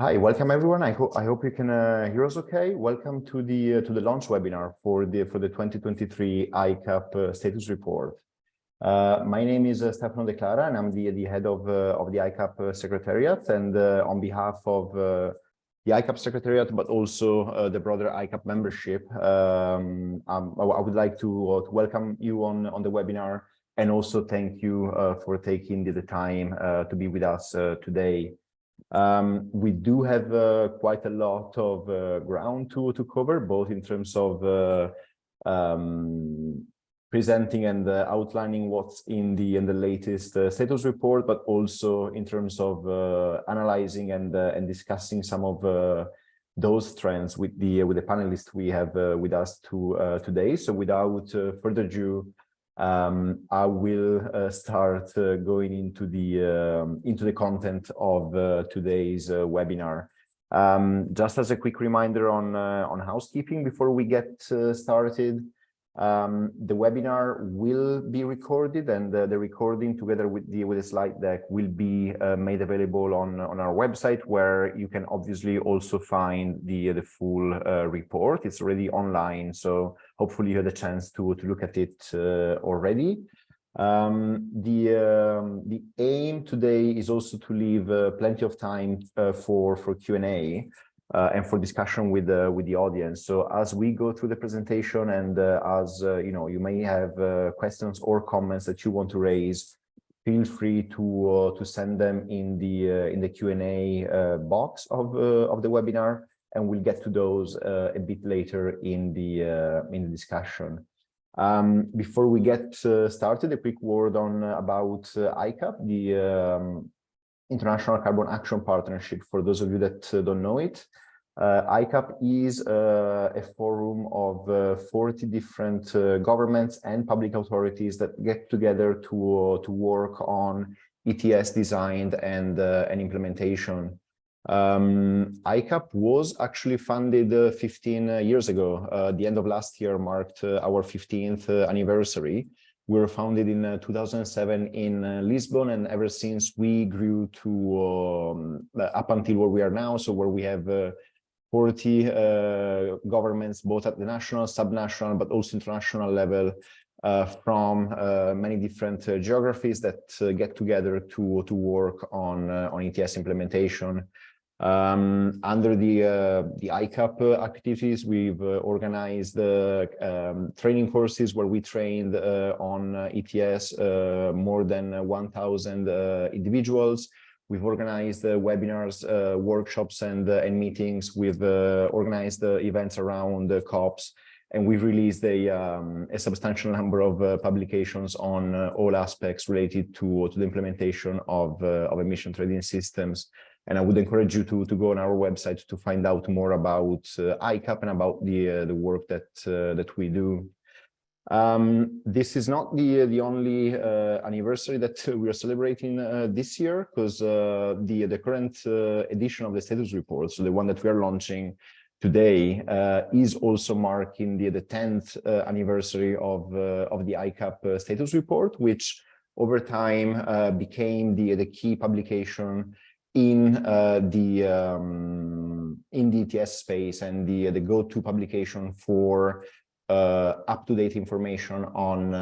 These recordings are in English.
Hi, welcome everyone. I hope you can hear us okay. Welcome to the launch webinar for the 2023 ICAP status report. My name is Stefano De Clara, and I'm the head of the ICAP Secretariat. And on behalf of the ICAP Secretariat, but also the broader ICAP membership, I would like to welcome you on the webinar, and also thank you for taking the time to be with us today. We do have quite a lot of ground to cover, both in terms of presenting and outlining what's in the latest status report, but also in terms of analyzing and discussing some of those trends with the panelists we have with us today. So without further ado, I will start going into the content of today's webinar. Just as a quick reminder on housekeeping before we get started, the webinar will be recorded, and the recording, together with the slide deck, will be made available on our website, where you can obviously also find the full report. It's already online, so hopefully you had a chance to look at it already. The aim today is also to leave plenty of time for Q&A. And for discussion with the audience. So as we go through the presentation, and as you may have questions or comments that you want to raise, feel free to send them in the Q&A box of the webinar, and we'll get to those a bit later in the discussion. Before we get started, a quick word about ICAP, the International Carbon Action Partnership. For those of you that don't know it, ICAP is a forum of 40 different governments and public authorities that get together to work on ETS design and implementation. ICAP was actually founded 15 years ago. The end of last year marked our 15th anniversary. We were founded in 2007 in Lisbon, and ever since we grew to up until where we are now, so where we have 40 governments, both at the national, subnational, but also international level, from many different geographies that get together to work on ETS implementation. Under the ICAP activities, we've organized training courses where we trained on ETS more than 1,000 individuals. We've organized webinars, workshops, and meetings. We've organized events around the COPs, and we've released a substantial number of publications on all aspects related to the implementation of emission trading systems. And I would encourage you to go on our website to find out more about ICAP and about the work that we do. This is not the only anniversary that we are celebrating this year, because the current edition of the status report, so the one that we are launching today, is also marking the 10th anniversary of the ICAP status report, which over time became the key publication in the ETS space, and the go-to publication for up-to-date information on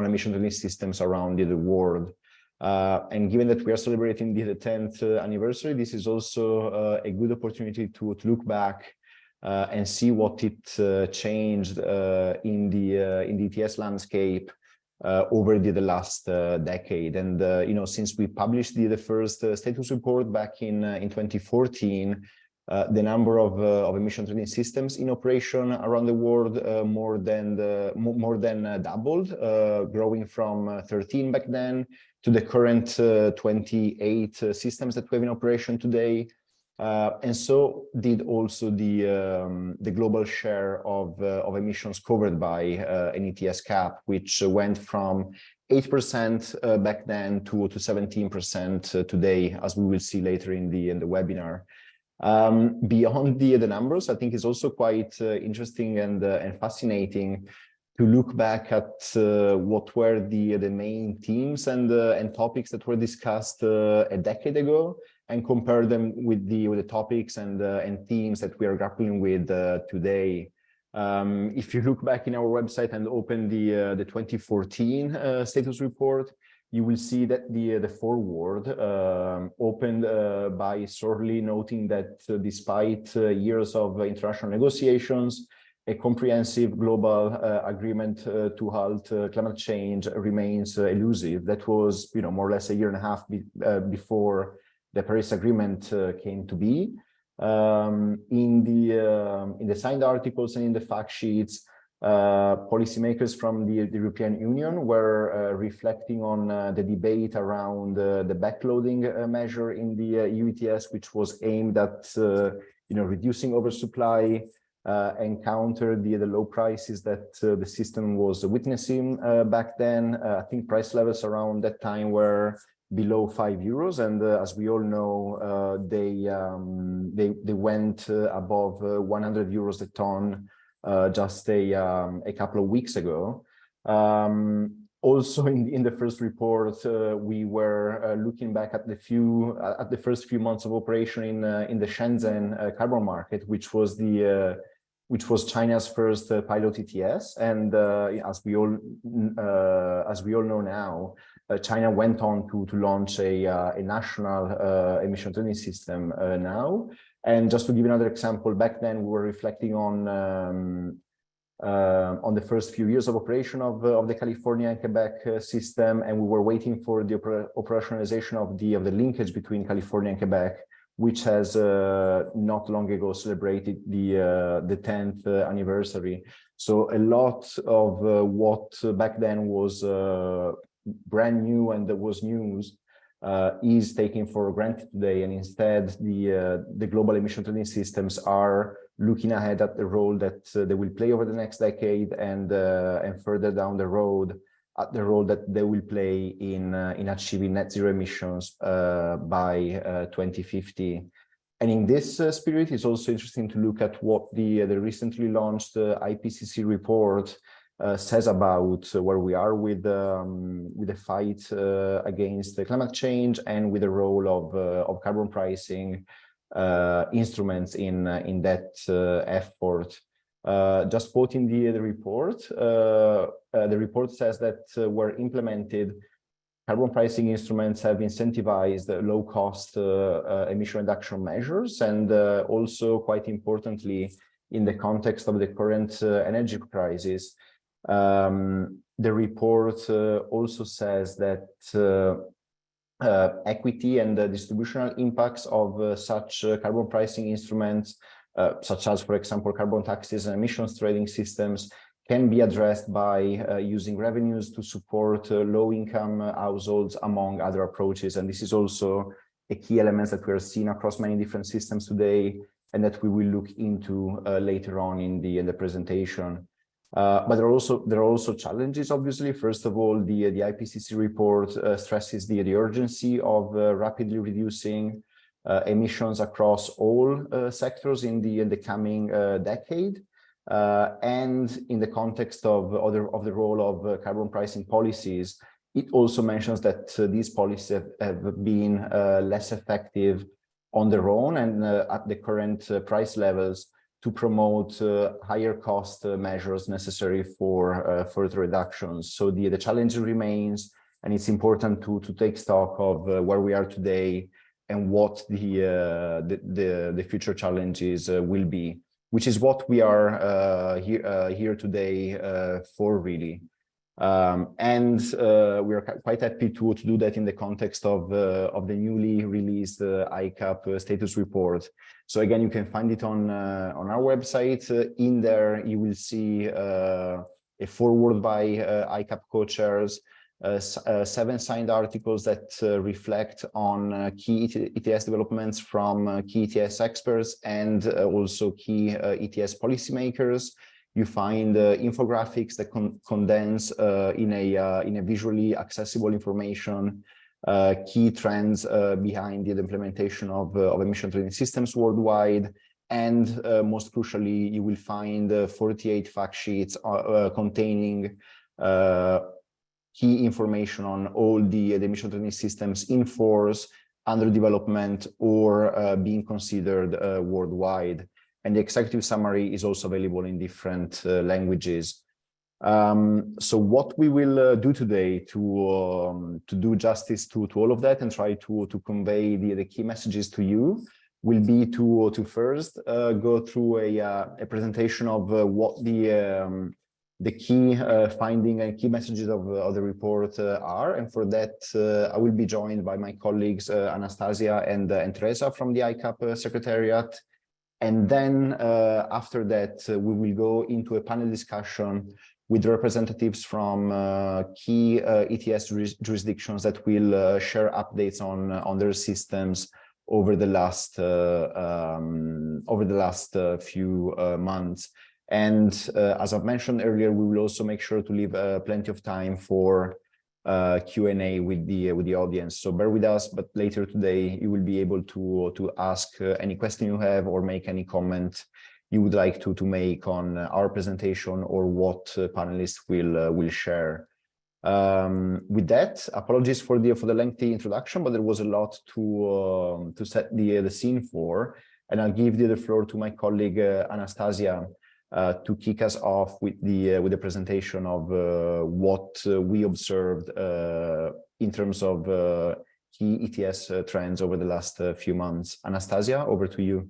emission trading systems around the world. And given that we are celebrating the 10th anniversary, this is also a good opportunity to look back and see what it changed in the ETS landscape over the last decade. And since we published the first status report back in 2014, the number of emission trading systems in operation around the world more than doubled, growing from 13 back then to the current 28 systems that we have in operation today. And so did also the global share of emissions covered by an ETS cap, which went from 8% back then to 17% today, as we will see later in the webinar. Beyond the numbers, I think it's also quite interesting and fascinating to look back at what were the main themes and topics that were discussed a decade ago, and compare them with the topics and themes that we are grappling with today. If you look back in our website and open the 2014 status report, you will see that the foreword opened by shortly noting that despite years of international negotiations, a comprehensive global agreement to halt climate change remains elusive. That was, more or less a year and a half before the Paris Agreement came to be. In the signed articles and in the fact sheets, policymakers from the European Union were reflecting on the debate around the backloading measure in the EU ETS, which was aimed at reducing oversupply and counter the low prices that the system was witnessing back then. I think price levels around that time were below €5, and as we all know, they went above €100 a ton just a couple of weeks ago. Also, in the first report, we were looking back at the first few months of operation in the Shenzhen carbon market, which was China's first pilot ETS, and as we all know now, China went on to launch a national emission trading system now. And just to give another example, back then we were reflecting on the first few years of operation of the California and Quebec system, and we were waiting for the operationalization of the linkage between California and Quebec, which has not long ago celebrated the 10th anniversary. So a lot of what back then was brand new and that was news is taken for granted today, and instead the global emission trading systems are looking ahead at the role that they will play over the next decade, and further down the road at the role that they will play in achieving net zero emissions by 2050. And in this spirit, it's also interesting to look at what the recently launched IPCC report says about where we are with the fight against the climate change and with the role of carbon pricing instruments in that effort. Just quoting the report says that where implemented, carbon pricing instruments have incentivized low-cost emission reduction measures, and also, quite importantly, in the context of the current energy crisis, the report also says that equity and the distributional impacts of such carbon pricing instruments, such as, for example, carbon taxes and emissions trading systems, can be addressed by using revenues to support low-income households, among other approaches. And this is also a key element that we are seeing across many different systems today, and that we will look into later on in the presentation. But there are also challenges, obviously. First of all, the IPCC report stresses the urgency of rapidly reducing emissions across all sectors in the coming decade. And in the context of the role of carbon pricing policies, it also mentions that these policies have been less effective on their own and at the current price levels to promote higher cost measures necessary for further reductions. So the challenge remains, and it's important to take stock of where we are today and what the future challenges will be, which is what we are here today for, really. And we are quite happy to do that in the context of the newly released ICAP status report. So again, you can find it on our website. In there, you will see a foreword by ICAP co-chairs, 7 signed articles that reflect on key ETS developments from key ETS experts and also key ETS policymakers. You find infographics that condense in a visually accessible information key trends behind the implementation of emission trading systems worldwide. And most crucially, you will find 48 fact sheets containing key information on all the emission trading systems in force under development, or being considered worldwide. And the executive summary is also available in different languages. So what we will do today to do justice to all of that and try to convey the key messages to you will be to first go through a presentation of what the key finding and key messages of the report are. And for that, I will be joined by my colleagues Anastasia and Teresa from the ICAP Secretariat. And then after that, we will go into a panel discussion with representatives from key ETS jurisdictions that will share updates on their systems over the last few months. And as I've mentioned earlier, we will also make sure to leave plenty of time for Q&A with the audience. So bear with us, but later today you will be able to ask any question you have or make any comment you would like to make on our presentation or what panelists will share. With that, apologies for the lengthy introduction, but there was a lot to set the scene for, and I'll give the floor to my colleague Anastasia to kick us off with the presentation of what we observed in terms of key ETS trends over the last few months. Anastasia, over to you.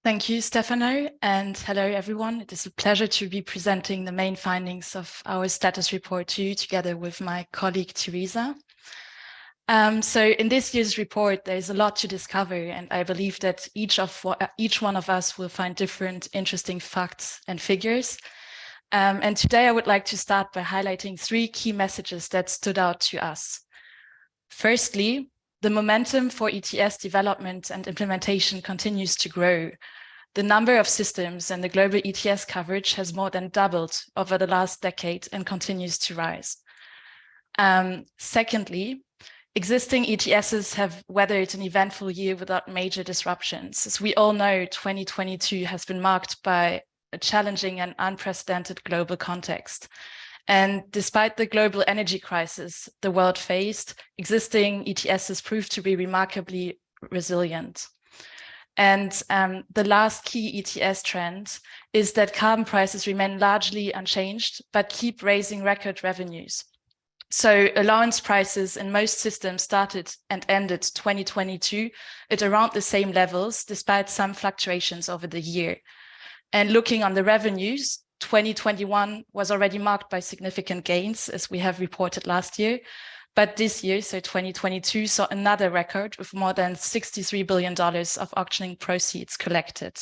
Thank you, Stefano, and hello, everyone. It is a pleasure to be presenting the main findings of our status report to you together with my colleague, Teresa. So in this year's report, there's a lot to discover, and I believe that each one of us will find different interesting facts and figures. And today I would like to start by highlighting 3 key messages that stood out to us. Firstly, the momentum for ETS development and implementation continues to grow. The number of systems and the global ETS coverage has more than doubled over the last decade and continues to rise. Secondly, existing ETSs have weathered an eventful year without major disruptions. As we all know, 2022 has been marked by a challenging and unprecedented global context. And despite the global energy crisis the world faced, existing ETSs proved to be remarkably resilient. And the last key ETS trend is that carbon prices remain largely unchanged, but keep raising record revenues. So allowance prices in most systems started and ended 2022 at around the same levels, despite some fluctuations over the year. And looking on the revenues, 2021 was already marked by significant gains, as we have reported last year. But this year, so 2022, saw another record with more than $63 billion of auctioning proceeds collected.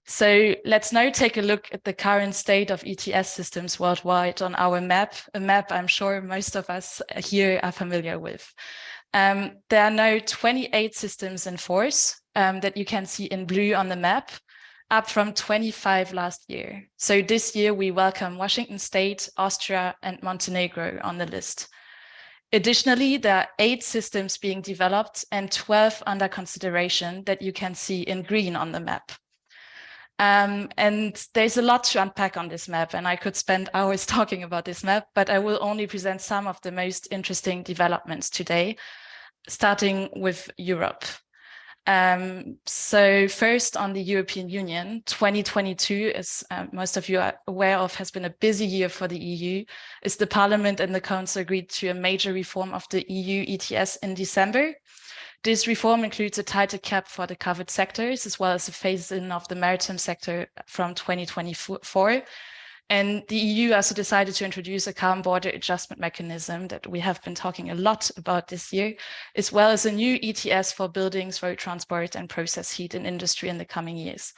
So let's now take a look at the current state of ETS systems worldwide on our map, a map I'm sure most of us here are familiar with. There are now 28 systems in force that you can see in blue on the map, up from 25 last year. So this year we welcome Washington State, Austria, and Montenegro on the list. Additionally, there are 8 systems being developed and 12 under consideration that you can see in green on the map. And there's a lot to unpack on this map, and I could spend hours talking about this map, but I will only present some of the most interesting developments today, starting with Europe. So first on the European Union, 2022, as most of you are aware of, has been a busy year for the EU, as the Parliament and the Council agreed to a major reform of the EU ETS in December. This reform includes a tighter cap for the covered sectors, as well as a phase-in of the maritime sector from 2024. And the EU also decided to introduce a carbon border adjustment mechanism that we have been talking a lot about this year, as well as a new ETS for buildings, road transport, and process heat in industry in the coming years.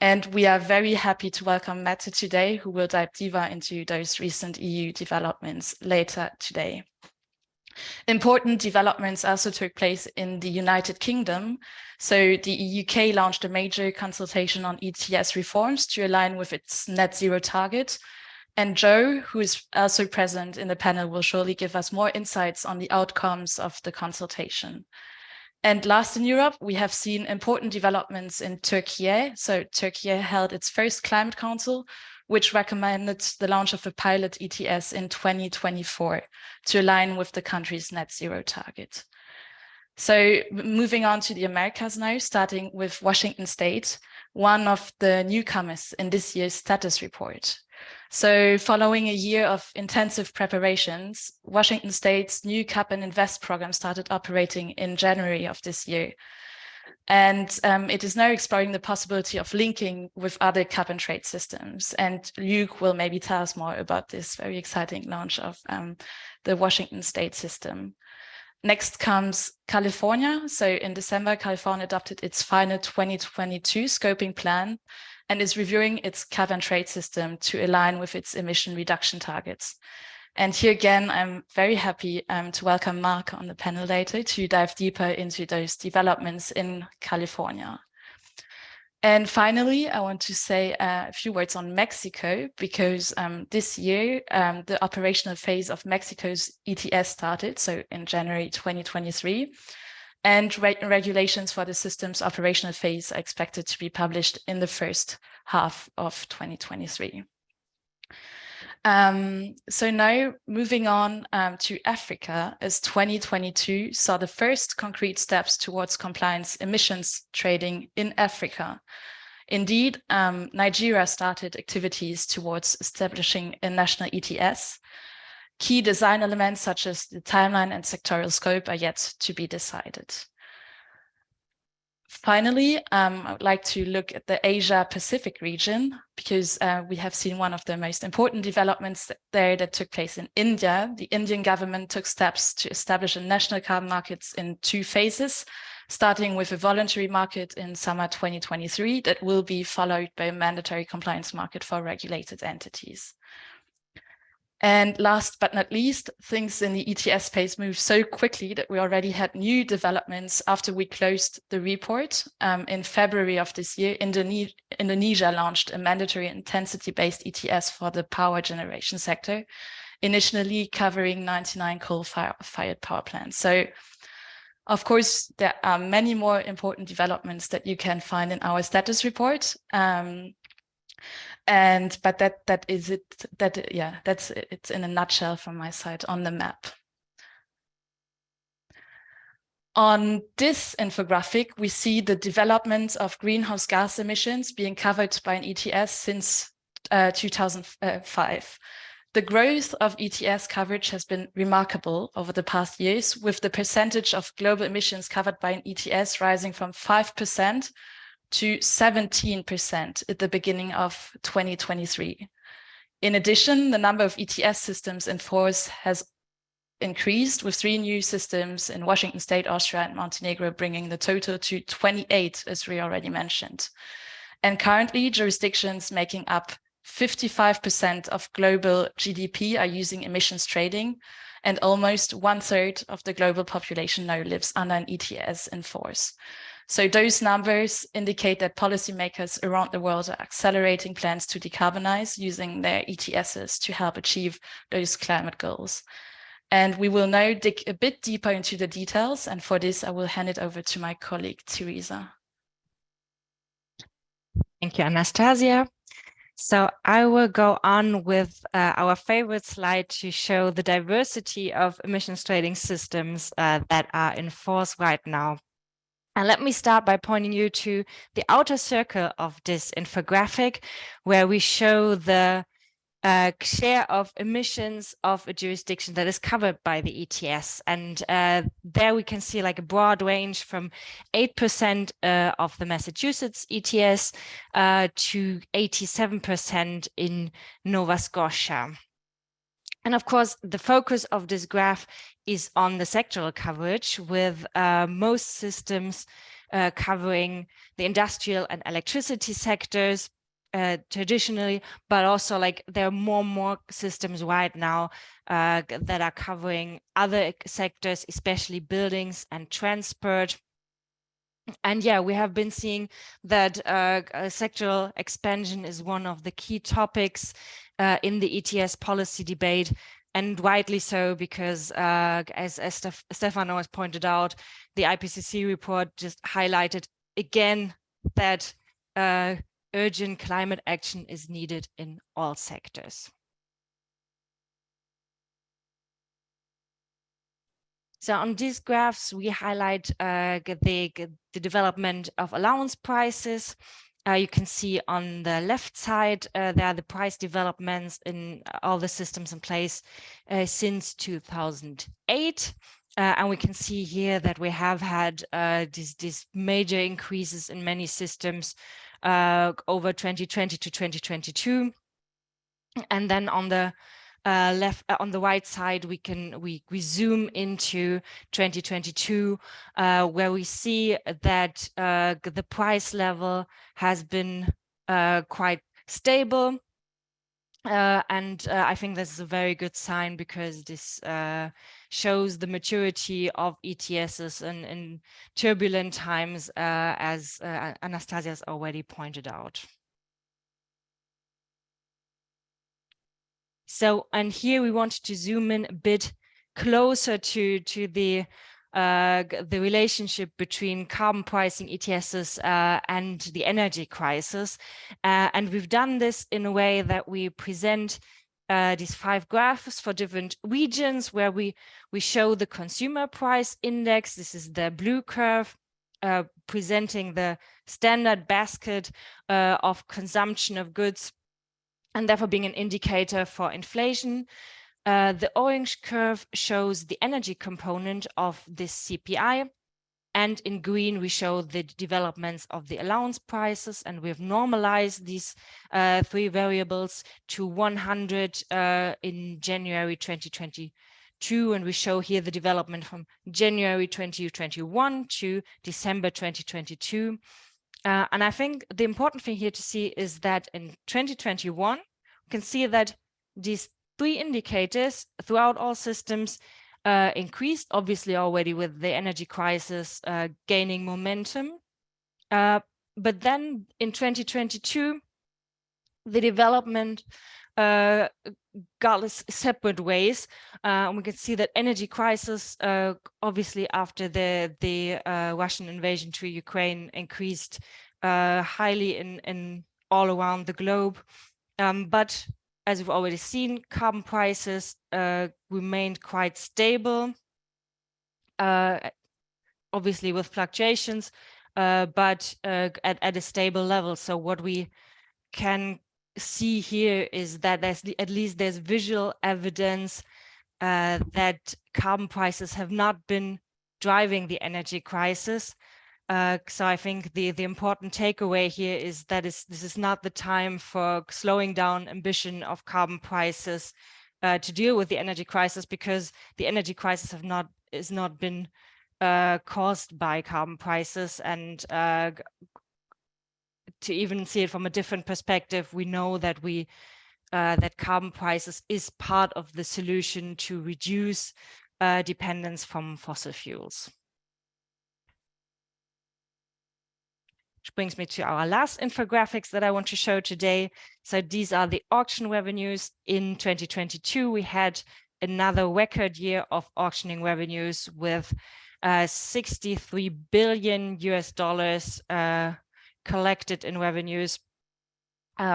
And we are very happy to welcome Mette today, who will dive deeper into those recent EU developments later today. Important developments also took place in the United Kingdom. So the UK launched a major consultation on ETS reforms to align with its net zero target. And Joe, who is also present in the panel, will surely give us more insights on the outcomes of the consultation. And last in Europe, we have seen important developments in Turkey. So Turkey held its first climate council, which recommended the launch of a pilot ETS in 2024 to align with the country's net zero target. So moving on to the Americas now, starting with Washington State, one of the newcomers in this year's status report. So following a year of intensive preparations, Washington State's new Cap and Invest program started operating in January of this year. And it is now exploring the possibility of linking with other cap and trade systems. And Luke will maybe tell us more about this very exciting launch of the Washington State system. Next comes California. So in December, California adopted its final 2022 scoping plan and is reviewing its cap and trade system to align with its emission reduction targets. And here again, I'm very happy to welcome Mark on the panel later to dive deeper into those developments in California. And finally, I want to say a few words on Mexico, because this year, the operational phase of Mexico's ETS started, so in January 2023, and regulations for the system's operational phase are expected to be published in the first half of 2023. So now moving on to Africa, as 2022 saw the first concrete steps towards compliance emissions trading in Africa. Indeed, Nigeria started activities towards establishing a national ETS. Key design elements such as the timeline and sectoral scope are yet to be decided. Finally, I would like to look at the Asia-Pacific region, because we have seen one of the most important developments there that took place in India. The Indian government took steps to establish a national carbon markets in 2 phases, starting with a voluntary market in summer 2023 that will be followed by a mandatory compliance market for regulated entities. And last but not least, things in the ETS space moved so quickly that we already had new developments after we closed the report. In February of this year, Indonesia launched a mandatory intensity-based ETS for the power generation sector, initially covering 99 coal-fired power plants. So, of course, there are many more important developments that you can find in our status report. But that is it. That's it in a nutshell from my side on the map. On this infographic, we see the development of greenhouse gas emissions being covered by an ETS since 2005. The growth of ETS coverage has been remarkable over the past years, with the percentage of global emissions covered by an ETS rising from 5% to 17% at the beginning of 2023. In addition, the number of ETS systems in force has increased, with 3 new systems in Washington State, Austria, and Montenegro, bringing the total to 28, as we already mentioned. And currently, jurisdictions making up 55% of global GDP are using emissions trading, and almost 1/3 of the global population now lives under an ETS in force. So those numbers indicate that policymakers around the world are accelerating plans to decarbonize using their ETSs to help achieve those climate goals. And we will now dig a bit deeper into the details. And for this, I will hand it over to my colleague, Teresa. Thank you, Anastasia. So I will go on with our favorite slide to show the diversity of emissions trading systems that are in force right now. And let me start by pointing you to the outer circle of this infographic, where we show the share of emissions of a jurisdiction that is covered by the ETS. And there we can see like a broad range from 8% of the Massachusetts ETS to 87% in Nova Scotia. And of course, the focus of this graph is on the sectoral coverage, with most systems covering the industrial and electricity sectors traditionally, but also like there are more and more systems right now that are covering other sectors, especially buildings and transport. And yeah, we have been seeing that sectoral expansion is one of the key topics in the ETS policy debate, and rightly so, because as Stefano has pointed out, the IPCC report just highlighted again that urgent climate action is needed in all sectors. So on these graphs, we highlight the development of allowance prices. You can see on the left side, there are the price developments in all the systems in place since 2008. And we can see here that we have had these major increases in many systems over 2020 to 2022. And then on the left, on the right side, we zoom into 2022, where we see that the price level has been quite stable. And I think this is a very good sign, because this shows the maturity of ETSs in turbulent times, as Anastasia has already pointed out. So, and here we want to zoom in a bit closer to the relationship between carbon pricing ETSs and the energy crisis. And we've done this in a way that we present these 5 graphs for different regions, where we show the consumer price index. This is the blue curve, presenting the standard basket of consumption of goods, and therefore being an indicator for inflation. The orange curve shows the energy component of this CPI. And in green, we show the developments of the allowance prices. And we've normalized these 3 variables to 100 in January 2022. And we show here the development from January 2021 to December 2022. And I think the important thing here to see is that in 2021, we can see that these 3 indicators throughout all systems increased, obviously already with the energy crisis gaining momentum. But then in 2022, the development got separate ways. And we can see that energy crisis, obviously after the Russian invasion to Ukraine, increased highly in all around the globe. But as we've already seen, carbon prices remained quite stable, obviously with fluctuations, but at a stable level. So what we can see here is that at least there's visual evidence that carbon prices have not been driving the energy crisis. So I think the important takeaway here is that this is not the time for slowing down ambition of carbon prices to deal with the energy crisis, because the energy crisis has not been caused by carbon prices. And to even see it from a different perspective, we know that that carbon prices is part of the solution to reduce dependence from fossil fuels. Which brings me to our last infographics that I want to show today. So these are the auction revenues. In 2022, we had another record year of auctioning revenues with $63 billion collected in revenues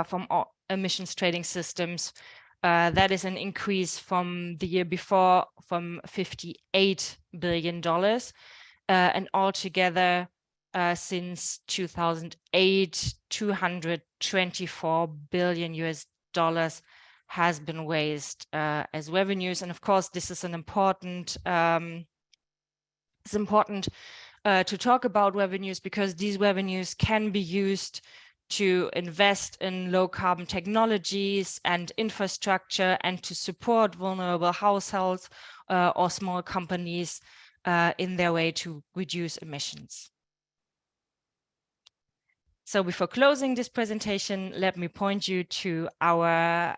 from emissions trading systems. That is an increase from the year before, from $58 billion. And altogether, since 2008, $224 billion has been raised as revenues. And of course, this is an important, it's important to talk about revenues, because these revenues can be used to invest in low carbon technologies and infrastructure, and to support vulnerable households or small companies in their way to reduce emissions. So before closing this presentation, let me point you to our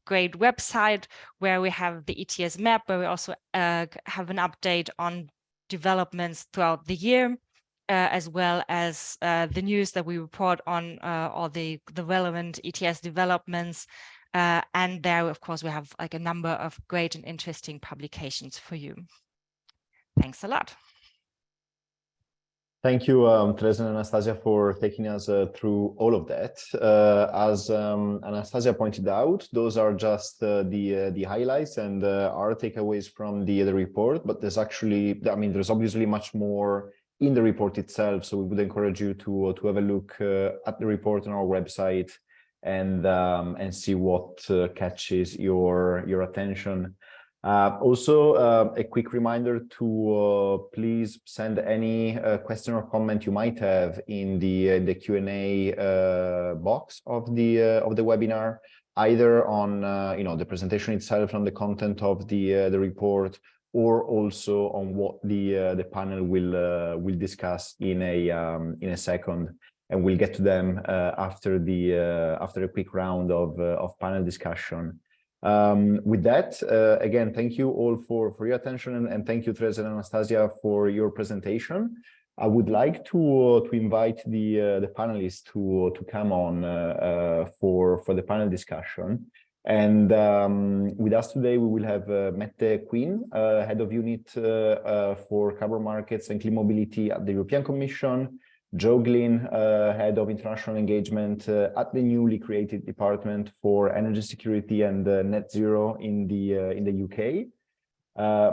great website, where we have the ETS map, where we also have an update on developments throughout the year, as well as the news that we report on, all the relevant ETS developments. And there, of course, we have like a number of great and interesting publications for you. Thanks a lot. Thank you, Teresa and Anastasia, for taking us through all of that. As Anastasia pointed out, those are just the highlights and our takeaways from the report. But there's actually, I mean, there's obviously much more in the report itself. So we would encourage you to have a look at the report on our website and see what catches your attention. Also, a quick reminder to please send any question or comment you might have in the Q&A box of the webinar, either on the presentation itself, on the content of the report, or also on what the panel will discuss in a second, and we'll get to them after a quick round of panel discussion. With that, again, thank you all for your attention, and thank you, Teresa and Anastasia, for your presentation. I would like to invite the panelists to come on for the panel discussion. And with us today, we will have Mette Quinn, Head of Unit for Carbon Markets and Clean Mobility at the European Commission, Joe Glynn, Head of International Engagement at the newly created Department for Energy Security and Net Zero in the UK,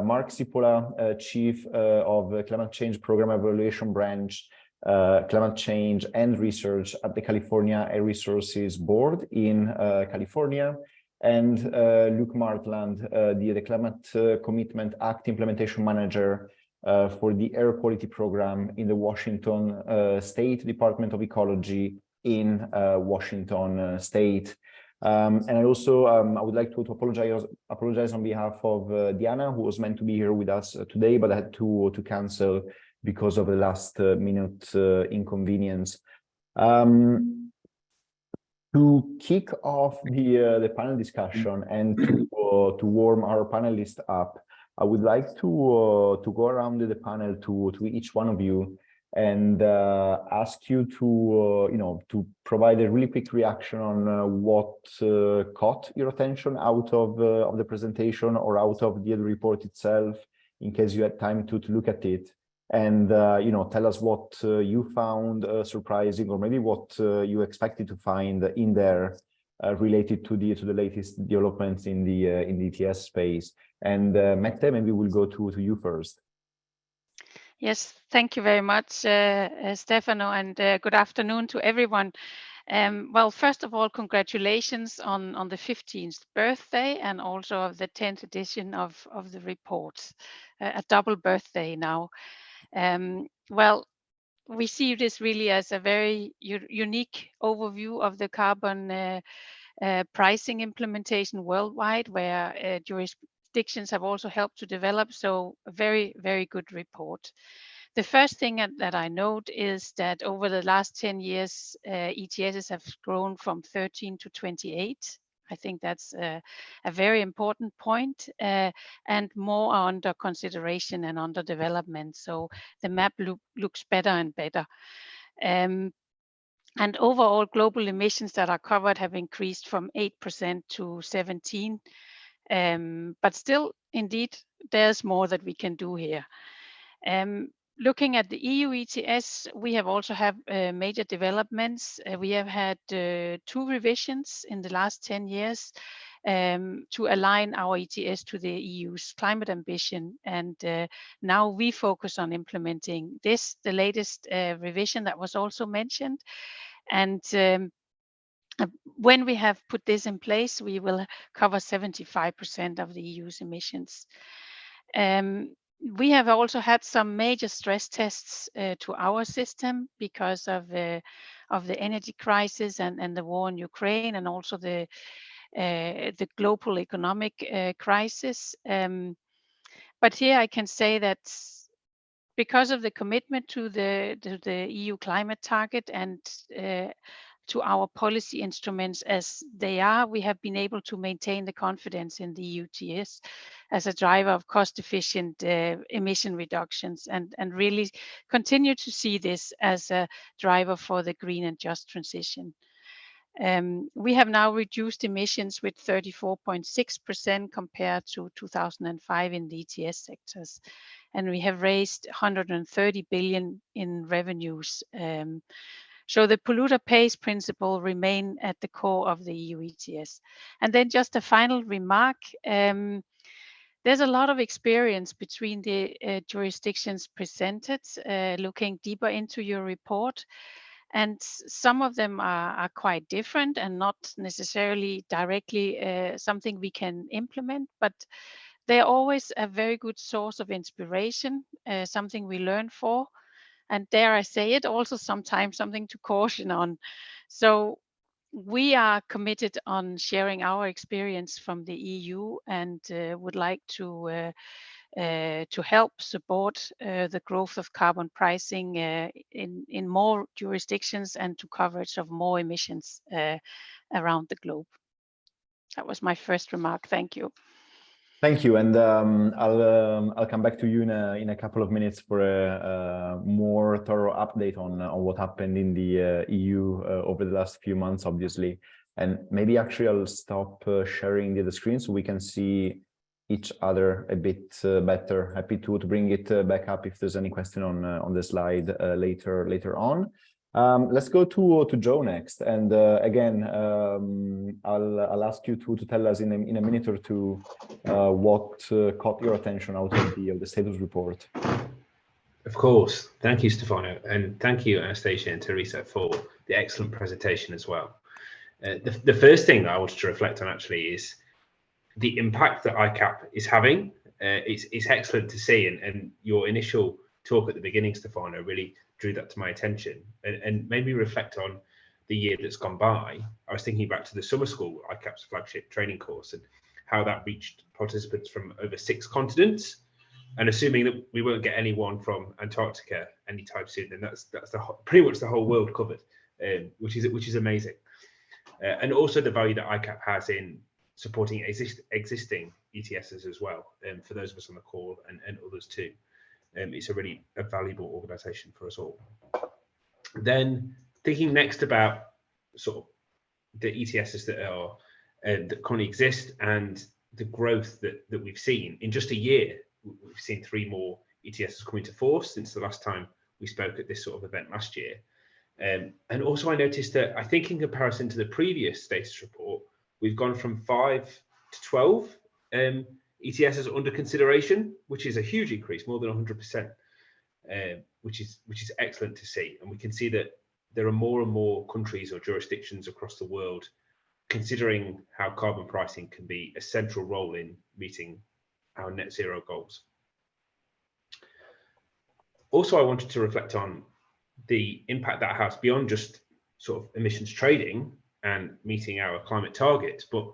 Mark Cipolla, Chief of Climate Change Program Evaluation Branch, Climate Change and Research at the California Air Resources Board in California, and Luke Martland, the Climate Commitment Act Implementation Manager for the Air Quality Program in the Washington State Department of Ecology in Washington State. And I also I would like to apologize on behalf of Diana, who was meant to be here with us today, but had to cancel because of the last minute inconvenience. To kick off the panel discussion and to warm our panelists up, I would like to go around the panel to each one of you and ask you to provide a really quick reaction on what caught your attention out of the presentation or out of the report itself, in case you had time to look at it, and tell us what you found surprising, or maybe what you expected to find in there related to the latest developments in the ETS space. And Mette, maybe we'll go to you first. Yes, thank you very much, Stefano, and good afternoon to everyone. Well, first of all, congratulations on the 15th birthday and also of the 10th edition of the report, a double birthday now. Well, we see this really as a very unique overview of the carbon pricing implementation worldwide, where jurisdictions have also helped to develop. So a very, very good report. The first thing that I note is that over the last 10 years, ETSs have grown from 13 to 28. I think that's a very important point, and more under consideration and under development. So the map looks better and better. And overall global emissions that are covered have increased from 8% to 17%. But still, indeed, there's more that we can do here. Looking at the EU ETS, we have also had major developments. We have had 2 revisions in the last 10 years to align our ETS to the EU's climate ambition. And now we focus on implementing this, the latest revision that was also mentioned. And when we have put this in place, we will cover 75% of the EU's emissions. We have also had some major stress tests to our system because of the energy crisis and the war in Ukraine, and also the global economic crisis. But here I can say that because of the commitment to the EU climate target and to our policy instruments as they are, we have been able to maintain the confidence in the EU ETS as a driver of cost-efficient emission reductions, and really continue to see this as a driver for the green and just transition. We have now reduced emissions with 34.6% compared to 2005 in the ETS sectors. and we have raised 130 billion in revenues. So the polluter pays principle remain at the core of the EU ETS. And then just a final remark. There's a lot of experience between the jurisdictions presented, looking deeper into your report. And some of them are quite different and not necessarily directly something we can implement, but they're always a very good source of inspiration, something we learn for. And dare I say it, also sometimes something to caution on. So we are committed on sharing our experience from the EU and would like to help support the growth of carbon pricing in more jurisdictions and to coverage of more emissions around the globe. That was my first remark. Thank you. Thank you, and I'll come back to you in a couple of minutes for a more thorough update on what happened in the EU over the last few months, obviously. And maybe actually I'll stop sharing the screen so we can see each other a bit better. Happy to bring it back up if there's any question on the slide later on. Let's go to Joe next, and again, I'll ask you to tell us in a minute or two what caught your attention out of the status report. Of course, thank you, Stefano, and thank you, Anastasia and Teresa, for the excellent presentation as well. The first thing that I wanted to reflect on actually is the impact that ICAP is having. It's excellent to see, and your initial talk at the beginning, Stefano, really drew that to my attention and made me reflect on the year that's gone by. I was thinking back to the summer school, ICAP's flagship training course, and how that reached participants from over 6 continents. And assuming that we won't get anyone from Antarctica anytime soon, then that's pretty much the whole world covered, which is amazing. And also the value that ICAP has in supporting existing ETSs as well, for those of us on the call and others too. It's a valuable organisation for us all. Then thinking next about sort of the ETSs that are that currently exist and the growth that we've seen in just a year. We've seen 3 more ETSs come into force since the last time we spoke at this sort of event last year. And also I noticed that I think in comparison to the previous status report, we've gone from 5 to 12 ETSs under consideration, which is a huge increase, more than 100%, which is excellent to see. And we can see that there are more and more countries or jurisdictions across the world considering how carbon pricing can be a central role in meeting our net zero goals. Also, I wanted to reflect on the impact that has beyond just sort of emissions trading and meeting our climate targets, but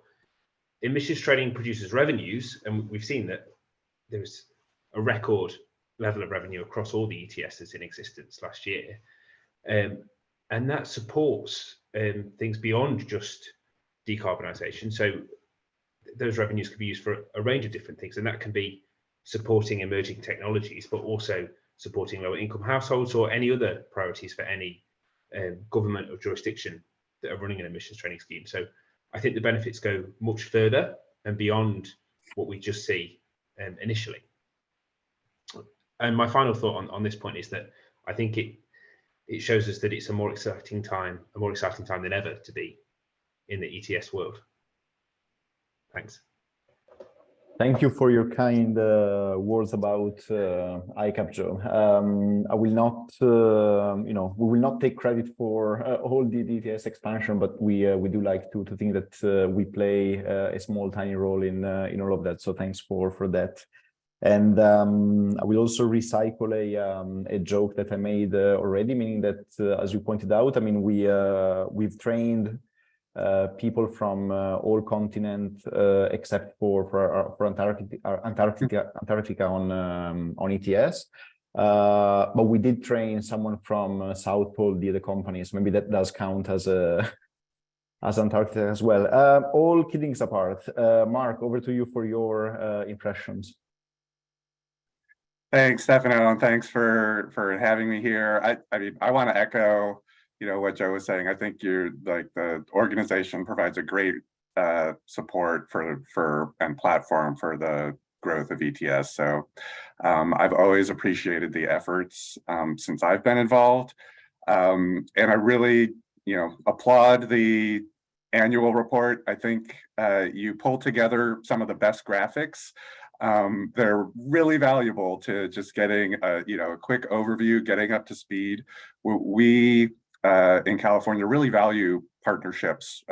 emissions trading produces revenues, and we've seen that there's a record level of revenue across all the ETSs in existence last year, and that supports things beyond just decarbonisation. So those revenues can be used for a range of different things, and that can be supporting emerging technologies, but also supporting lower income households or any other priorities for any government or jurisdiction that are running an emissions trading scheme. So I think the benefits go much further and beyond what we just see initially. And my final thought on this point is that I think it shows us that it's a more exciting time than ever to be in the ETS world. Thanks. Thank you for your kind words about ICAP, Joe. I will not, we will not take credit for all the ETS expansion, but we do like to think that we play a small, tiny role in all of that. So thanks for that. And I will also recycle a joke that I made already, meaning that, as you pointed out, I mean, we've trained people from all continents except for Antarctica on ETS, but we did train someone from South Pole, the other companies. Maybe that does count as Antarctica as well. All kiddings apart, Mark, over to you for your impressions. Thanks, Stefano, and thanks for having me here. I mean, I want to echo what Joe was saying. I think the organization provides a great support for and platform for the growth of ETS. So I've always appreciated the efforts since I've been involved. And I really, applaud the annual report. I think you pulled together some of the best graphics. They're really valuable to just getting a quick overview, getting up to speed. We in California really value partnerships,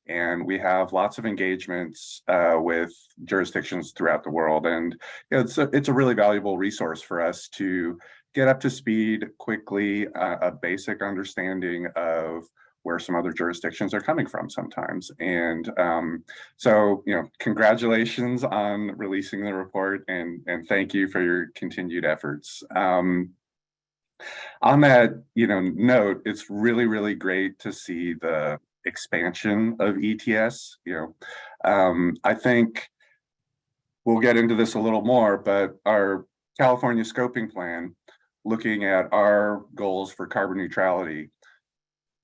and we have lots of engagements with jurisdictions throughout the world, and it's a really valuable resource for us to get up to speed quickly, a basic understanding of where some other jurisdictions are coming from sometimes. And so, congratulations on releasing the report, and thank you for your continued efforts. On that, note, it's really, really great to see the expansion of ETS. I think we'll get into this a little more, but our California scoping plan, looking at our goals for carbon neutrality,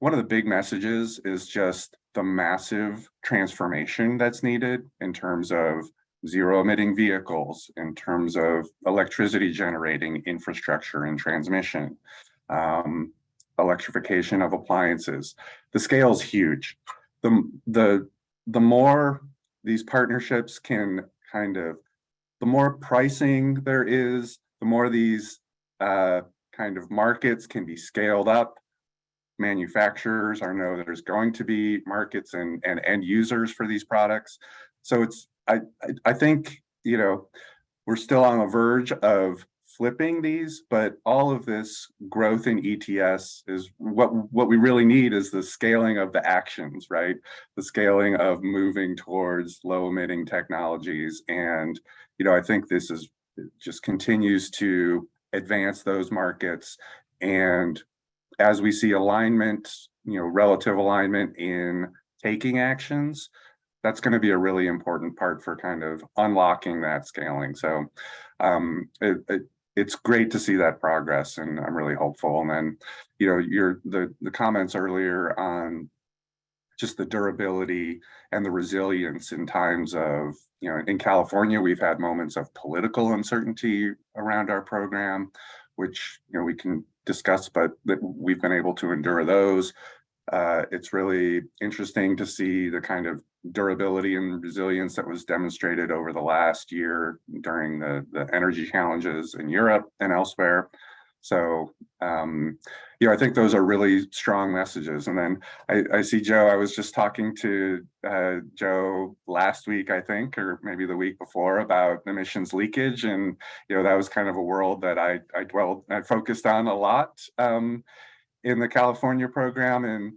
one of the big messages is just the massive transformation that's needed in terms of zero emitting vehicles, in terms of electricity generating infrastructure and transmission, electrification of appliances. The scale is huge. The more these partnerships can the more pricing there is, the more these kind of markets can be scaled up. Manufacturers know there's going to be markets and end users for these products. So I think, we're still on the verge of flipping these, but all of this growth in ETS is what we really need is the scaling of the actions, right? The scaling of moving towards low emitting technologies. And, I think this just continues to advance those markets. And as we see alignment, relative alignment in taking actions, that's going to be a really important part for kind of unlocking that scaling. So it's great to see that progress, and I'm really hopeful. And then, the comments earlier on just the durability and the resilience in times of, in California, we've had moments of political uncertainty around our program, which, we can discuss, but that we've been able to endure those. It's really interesting to see the kind of durability and resilience that was demonstrated over the last year during the energy challenges in Europe and elsewhere. So, I think those are really strong messages. And then I see Joe, I was just talking to Joe last week, I think, or maybe the week before, about emissions leakage. And, that was kind of a world that I focused on a lot in the California program. And,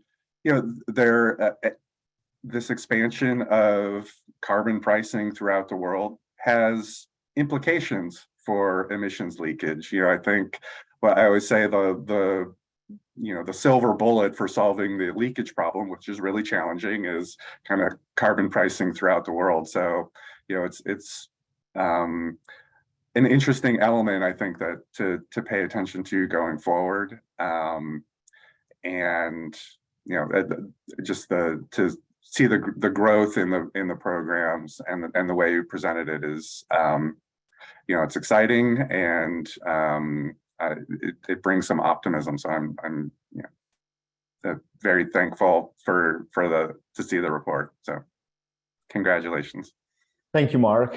this expansion of carbon pricing throughout the world has implications for emissions leakage. I think what I always say, the silver bullet for solving the leakage problem, which is really challenging, is kind of carbon pricing throughout the world. So, it's an interesting element, I think, that to pay attention to going forward. And just to see the growth in the programs and the way you presented it is, it's exciting, and it brings some optimism. So I'm very thankful to see the report. So congratulations. Thank you, Mark.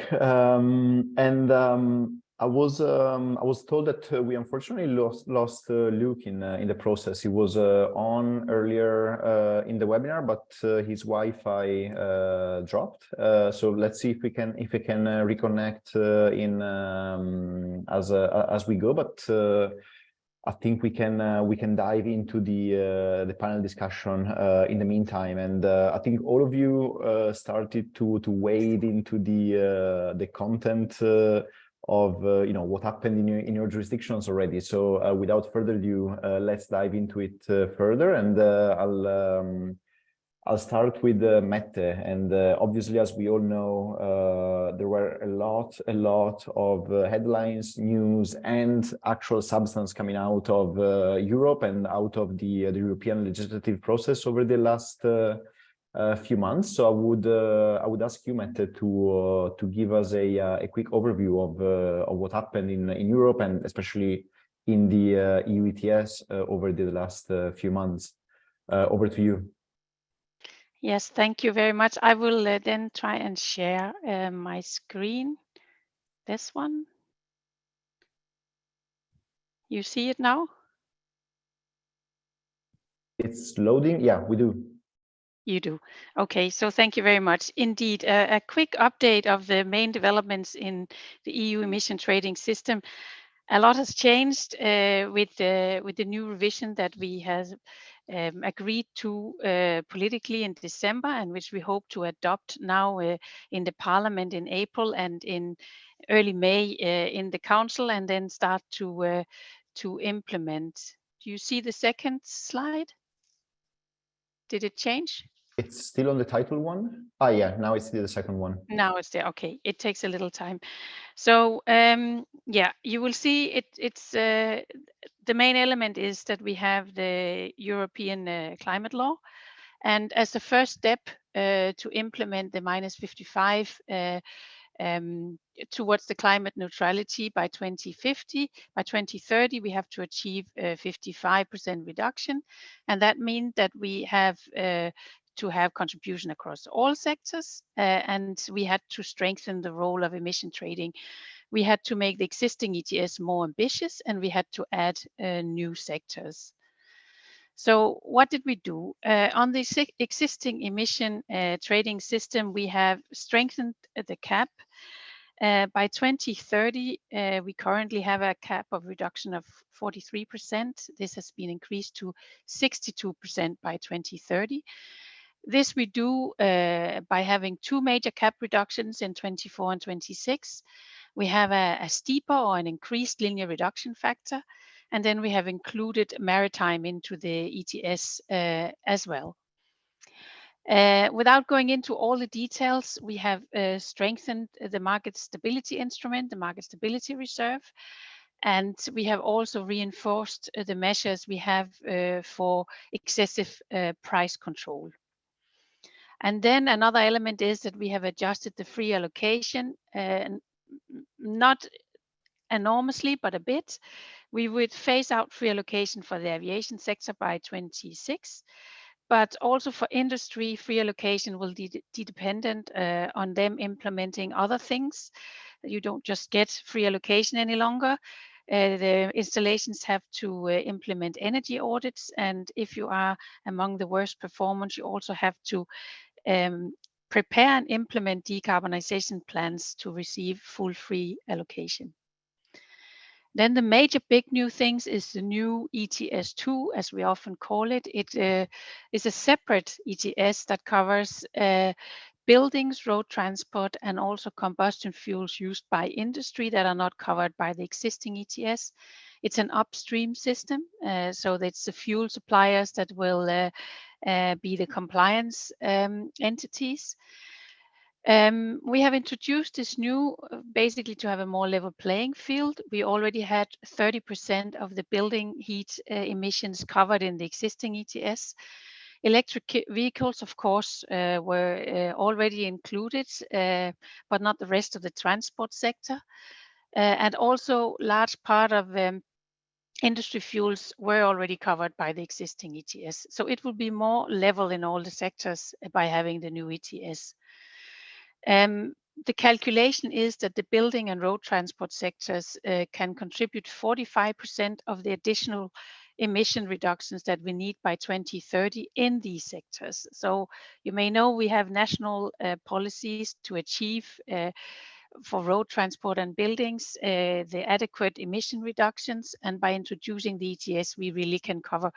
I was told that we unfortunately lost Luke in the process. He was on earlier in the webinar, but his Wi-Fi dropped. So let's see if we can reconnect as we go. But I think we can dive into the panel discussion in the meantime. And I think all of you started to wade into the content of what happened in your jurisdictions already. So without further ado, let's dive into it further. And I'll start with Mette. And obviously, as we all know, there were a lot of headlines, news, and actual substance coming out of Europe and out of the European legislative process over the last few months. So I would ask you, Mette, to give us a quick overview of what happened in Europe, and especially in the EU ETS over the last few months. Over to you. Yes, thank you very much. I will then try and share my screen. This one. You see it now? It's loading. Yeah, we do. You do. Okay, so thank you very much. Indeed, a quick update of the main developments in the EU emission trading system. A lot has changed with the new revision that we have agreed to politically in December, and which we hope to adopt now in the Parliament in April and in early May in the Council, and then start to implement. Do you see the second slide? Did it change? It's still on the title one. Ah, yeah, now it's the second one. Now it's there. Okay, it takes a little time. So yeah, you will see it's the main element is that we have the European climate law, and as the first step to implement the -55 towards the climate neutrality by 2050. By 2030, we have to achieve 55% reduction, and that means that we have to have contribution across all sectors, and we had to strengthen the role of emission trading. We had to make the existing ETS more ambitious, and we had to add new sectors. So what did we do? On the existing emission trading system, we have strengthened the cap. By 2030, we currently have a cap of reduction of 43%. This has been increased to 62% by 2030. This we do by having two major cap reductions in 24 and 26. We have a steeper or an increased linear reduction factor, and then we have included maritime into the ETS as well. Without going into all the details, we have strengthened the market stability instrument, the market stability reserve, and we have also reinforced the measures we have for excessive price control. And then another element is that we have adjusted the free allocation, not enormously, but a bit. We would phase out free allocation for the aviation sector by 26, but also for industry, free allocation will be dependent on them implementing other things. You don't just get free allocation any longer. The installations have to implement energy audits, and if you are among the worst performers, you also have to prepare and implement decarbonization plans to receive full free allocation. Then the major big new things is the new ETS2, as we often call it. It is a separate ETS that covers buildings, road transport, and also combustion fuels used by industry that are not covered by the existing ETS. It's an upstream system, so that's the fuel suppliers that will be the compliance entities. We have introduced this new, basically to have a more level playing field. We already had 30% of the building heat emissions covered in the existing ETS. Electric vehicles, of course, were already included, but not the rest of the transport sector. And also large part of industry fuels were already covered by the existing ETS. So it will be more level in all the sectors by having the new ETS. The calculation is that the building and road transport sectors can contribute 45% of the additional emission reductions that we need by 2030 in these sectors. So you may know we have national policies to achieve for road transport and buildings the adequate emission reductions, and by introducing the ETS we really can cover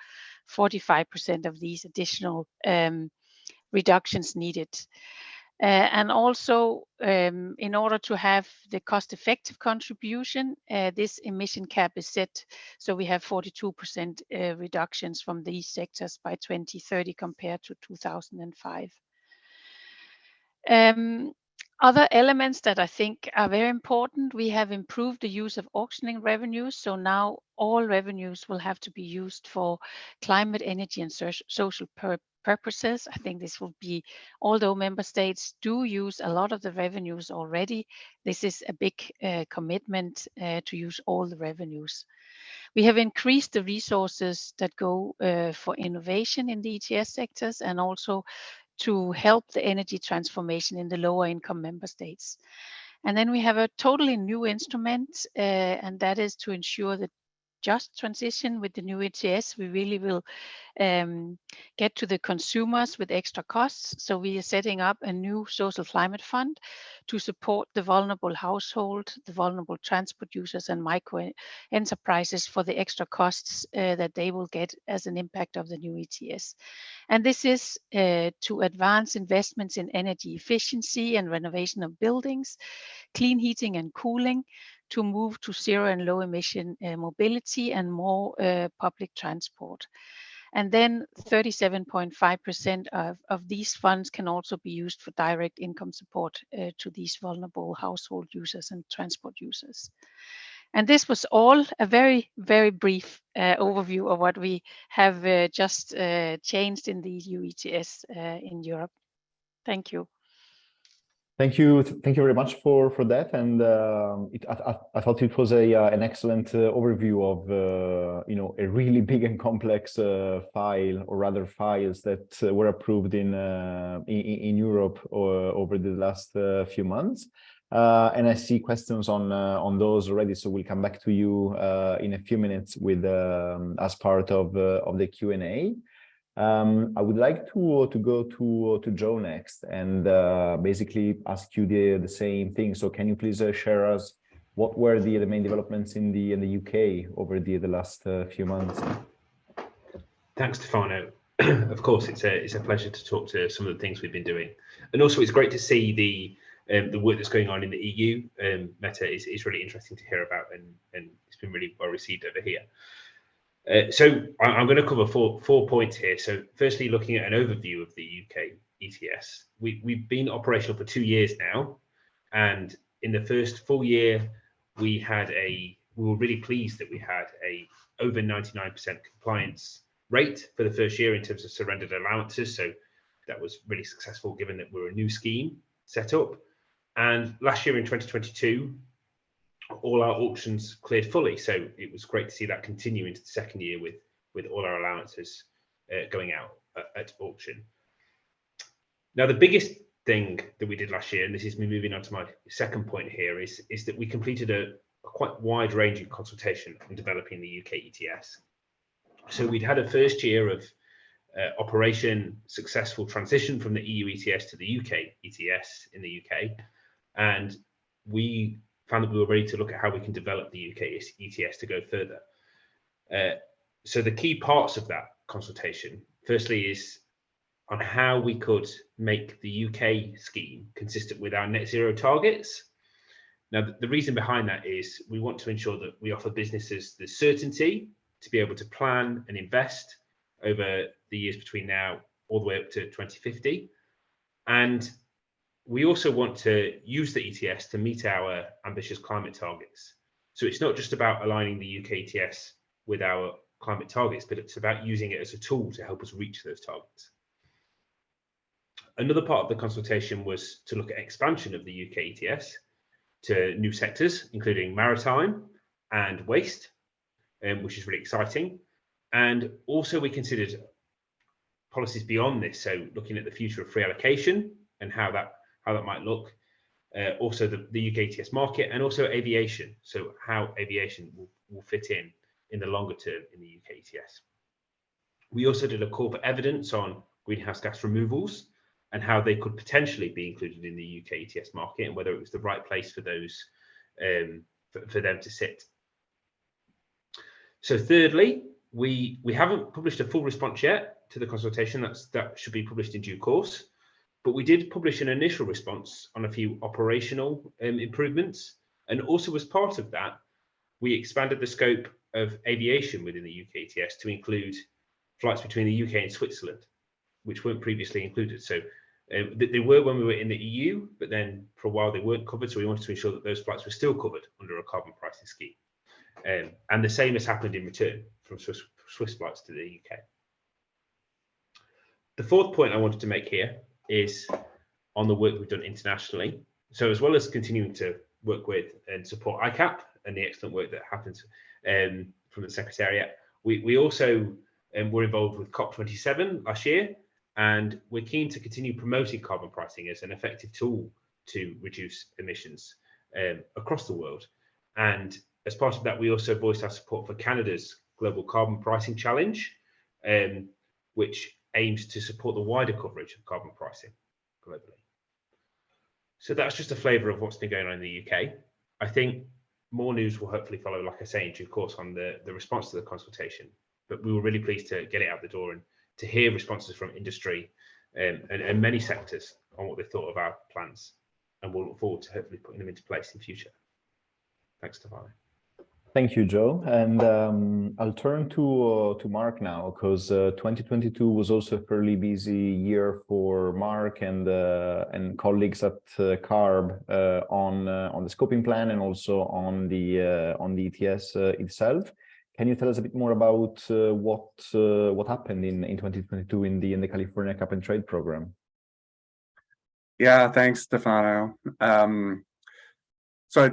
45% of these additional reductions needed. And also, in order to have the cost-effective contribution, this emission cap is set, so we have 42% reductions from these sectors by 2030 compared to 2005. Other elements that I think are very important, we have improved the use of auctioning revenues. So now all revenues will have to be used for climate, energy, and social purposes. I think this will be, although member states do use a lot of the revenues already, this is a big commitment to use all the revenues. We have increased the resources that go for innovation in the ETS sectors and also to help the energy transformation in the lower income member states. And then we have a totally new instrument, and that is to ensure the just transition with the new ETS. We really will get to the consumers with extra costs. So we are setting up a new social climate fund to support the vulnerable household, the vulnerable transport users and micro enterprises for the extra costs that they will get as an impact of the new ETS. And this is to advance investments in energy efficiency and renovation of buildings, clean heating and cooling, to move to zero and low emission mobility and more public transport. And then 37.5% of these funds can also be used for direct income support to these vulnerable household users and transport users. And this was all a very, very brief overview of what we have just changed in the EU ETS in Europe. Thank you. Thank you very much for that, and I thought it was an excellent overview of a really big and complex file, or rather files that were approved in Europe over the last few months, and I see questions on those already. So we'll come back to you in a few minutes with as part of the Q&A. I would like to go to Joe next and basically ask you the same thing. So can you please share us what were the main developments in the UK over the last few months? Thanks, Stefano. Of course, it's a pleasure to talk to some of the things we've been doing, and also it's great to see the work that's going on in the EU. Meta is really interesting to hear about, and it's been really well received over here. So I'm going to cover four points here. So firstly, looking at an overview of the UK ETS. We've been operational for 2 years now, and in the first full year, we were really pleased that we had a over 99% compliance rate for the first year in terms of surrendered allowances. So that was really successful given that we're a new scheme set up. And last year in 2022, all our auctions cleared fully. So it was great to see that continue into the second year with all our allowances going out at auction. Now, the biggest thing that we did last year, and this is me moving on to my second point here, is that we completed a quite wide-ranging consultation on developing the UK ETS. So we'd had a first year of operation, successful transition from the EU ETS to the UK ETS in the UK, and we found that we were ready to look at how we can develop the UK ETS to go further. So the key parts of that consultation, firstly, is on how we could make the UK scheme consistent with our net zero targets. Now, the reason behind that is we want to ensure that we offer businesses the certainty to be able to plan and invest over the years between now all the way up to 2050. And we also want to use the ETS to meet our ambitious climate targets. So it's not just about aligning the UK ETS with our climate targets, but it's about using it as a tool to help us reach those targets. Another part of the consultation was to look at expansion of the UK ETS to new sectors, including maritime and waste, which is really exciting. And also we considered policies beyond this, so looking at the future of free allocation and how that might look, also the UK ETS market, and also aviation, so how aviation will fit in the longer term in the UK ETS. We also did a call for evidence on greenhouse gas removals and how they could potentially be included in the UK ETS market, and whether it was the right place for those for them to sit. So thirdly, we haven't published a full response yet to the consultation. That should be published in due course. But we did publish an initial response on a few operational improvements. And also as part of that, we expanded the scope of aviation within the UK ETS to include flights between the UK and Switzerland, which weren't previously included. So They were when we were in the EU, but then for a while they weren't covered. So we wanted to ensure that those flights were still covered under a carbon pricing scheme. And the same has happened in return from Swiss flights to the UK. The fourth point I wanted to make here is on the work we've done internationally. So as well as continuing to work with and support ICAP and the excellent work that happens from the Secretariat, we also were involved with COP27 last year, and we're keen to continue promoting carbon pricing as an effective tool to reduce emissions across the world. And as part of that, we also voiced our support for Canada's Global Carbon Pricing Challenge, which aims to support the wider coverage of carbon pricing globally. So that's just a flavour of what's been going on in the UK. I think more news will hopefully follow, like I say, in due course on the response to the consultation. But we were really pleased to get it out the door and to hear responses from industry and many sectors on what they thought of our plans. And we'll look forward to hopefully putting them into place in future. Thanks, Stefano. Thank you, Joe. And I'll turn to Mark now, because 2022 was also a fairly busy year for Mark and colleagues at CARB on the scoping plan and also on the ETS itself. Can you tell us a bit more about what happened in 2022 in the California Cap and Trade program? Yeah, thanks, Stefano. So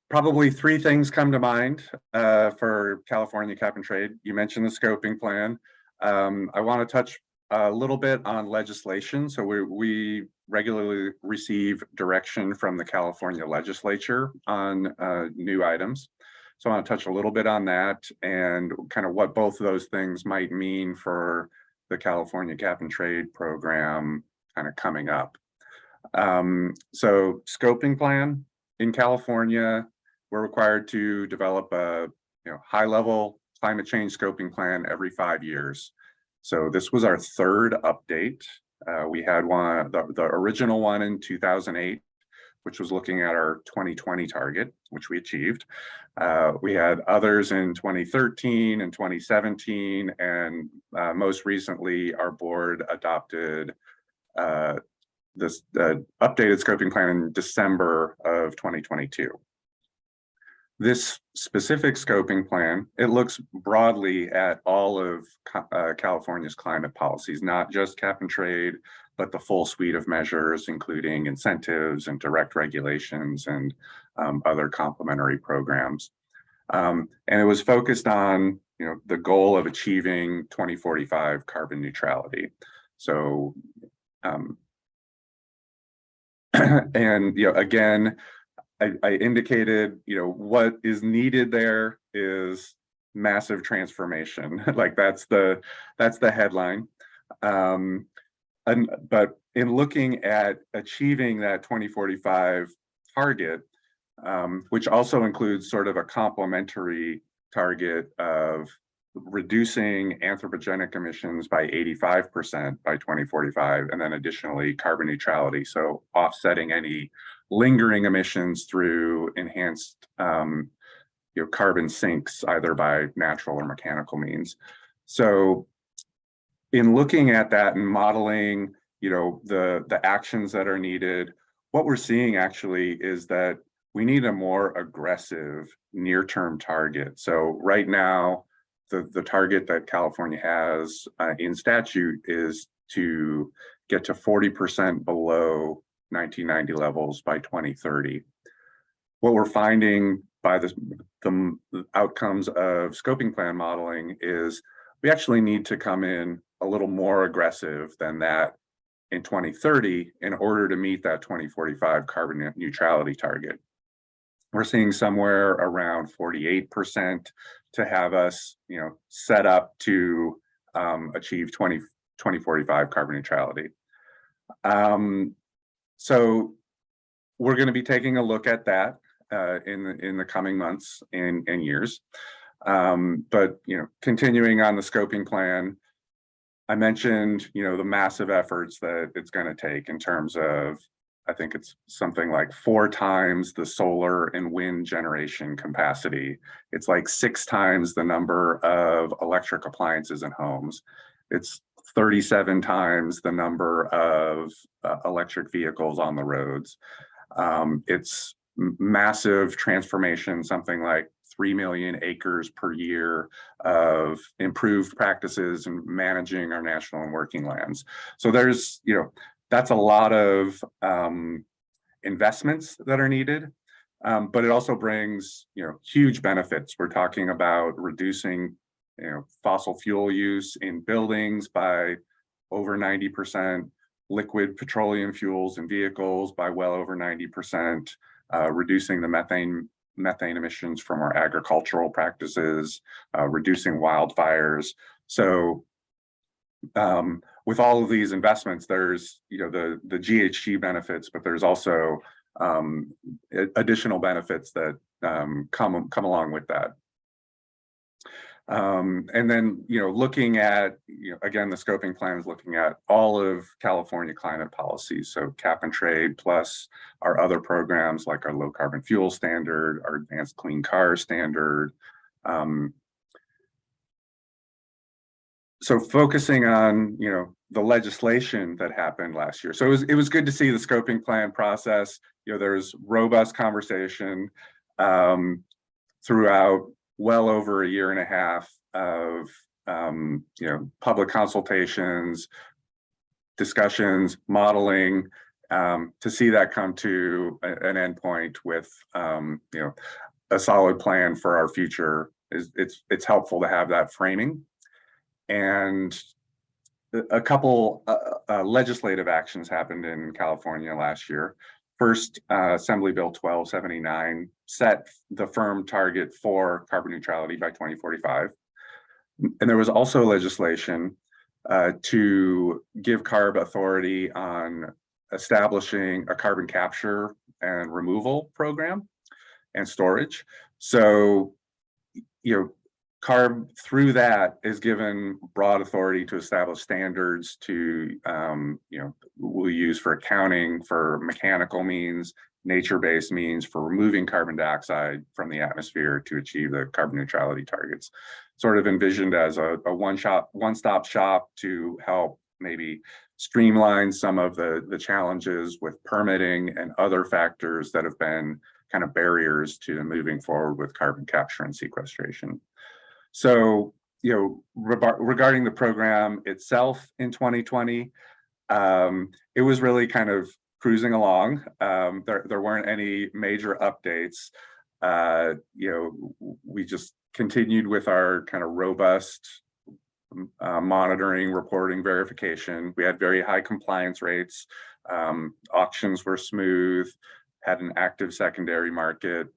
probably three things come to mind for California Cap and Trade. You mentioned the scoping plan. I want to touch a little bit on legislation. So we regularly receive direction from the California legislature on new items. So I want to touch a little bit on that and kind of what both of those things might mean for the California Cap and Trade program kind of coming up. So scoping plan in California, we're required to develop a high-level climate change scoping plan every 5 years. So this was our third update. We had one, the original one in 2008, which was looking at our 2020 target, which we achieved. We had others in 2013 and 2017, and most recently our board adopted this updated scoping plan in December of 2022. This specific scoping plan, it looks broadly at all of California's climate policies, not just cap and trade, but the full suite of measures, including incentives and direct regulations and other complementary programs. And it was focused on the goal of achieving 2045 carbon neutrality. So, and again, I indicated, what is needed there is massive transformation. Like that's the headline. But in looking at achieving that 2045 target, which also includes sort of a complementary target of reducing anthropogenic emissions by 85% by 2045, and then additionally carbon neutrality, so offsetting any lingering emissions through enhanced carbon sinks, either by natural or mechanical means. So in looking at that and modeling the actions that are needed, what we're seeing actually is that we need a more aggressive near-term target. So right now, the target that California has in statute is to get to 40% below 1990 levels by 2030. What we're finding by the outcomes of scoping plan modeling is we actually need to come in a little more aggressive than that in 2030 in order to meet that 2045 carbon neutrality target. We're seeing somewhere around 48% to have us, set up to achieve 2045 carbon neutrality. So we're going to be taking a look at that in the coming months and years. But continuing on the scoping plan, I mentioned the massive efforts that it's going to take in terms of, I think it's something like 4 times the solar and wind generation capacity. It's like 6 times the number of electric appliances in homes. It's 37 times the number of electric vehicles on the roads. It's massive transformation, something like 3 million acres per year of improved practices in managing our national and working lands. So there's, that's a lot of investments that are needed, but it also brings, huge benefits. We're talking about reducing, fossil fuel use in buildings by over 90%, liquid petroleum fuels in vehicles by well over 90%, reducing the methane emissions from our agricultural practices, reducing wildfires. So with all of these investments, there's the GHG benefits, but there's also additional benefits that come along with that. And then, looking at, again, the scoping plan is looking at all of California climate policies. So cap and trade plus our other programs like our low carbon fuel standard, our advanced clean car standard. So focusing on, the legislation that happened last year. So it was good to see the scoping plan process. There's robust conversation throughout well over a year and a half of public consultations, discussions, modeling, to see that come to an endpoint with a solid plan for our future. It's helpful to have that framing. And a couple legislative actions happened in California last year. First, Assembly Bill 1279 set the firm target for carbon neutrality by 2045. And there was also legislation to give CARB authority on establishing a carbon capture and removal program and storage. So, CARB through that is given broad authority to establish standards to, we'll use for accounting, for mechanical means, nature-based means for removing carbon dioxide from the atmosphere to achieve the carbon neutrality targets. Sort of envisioned as a one-stop shop to help maybe streamline some of the challenges with permitting and other factors that have been kind of barriers to moving forward with carbon capture and sequestration. So, regarding the program itself in 2020, it was really kind of cruising along. There weren't any major updates. We just continued with our kind of robust monitoring, reporting, verification. We had very high compliance rates. Auctions were smooth, had an active secondary market,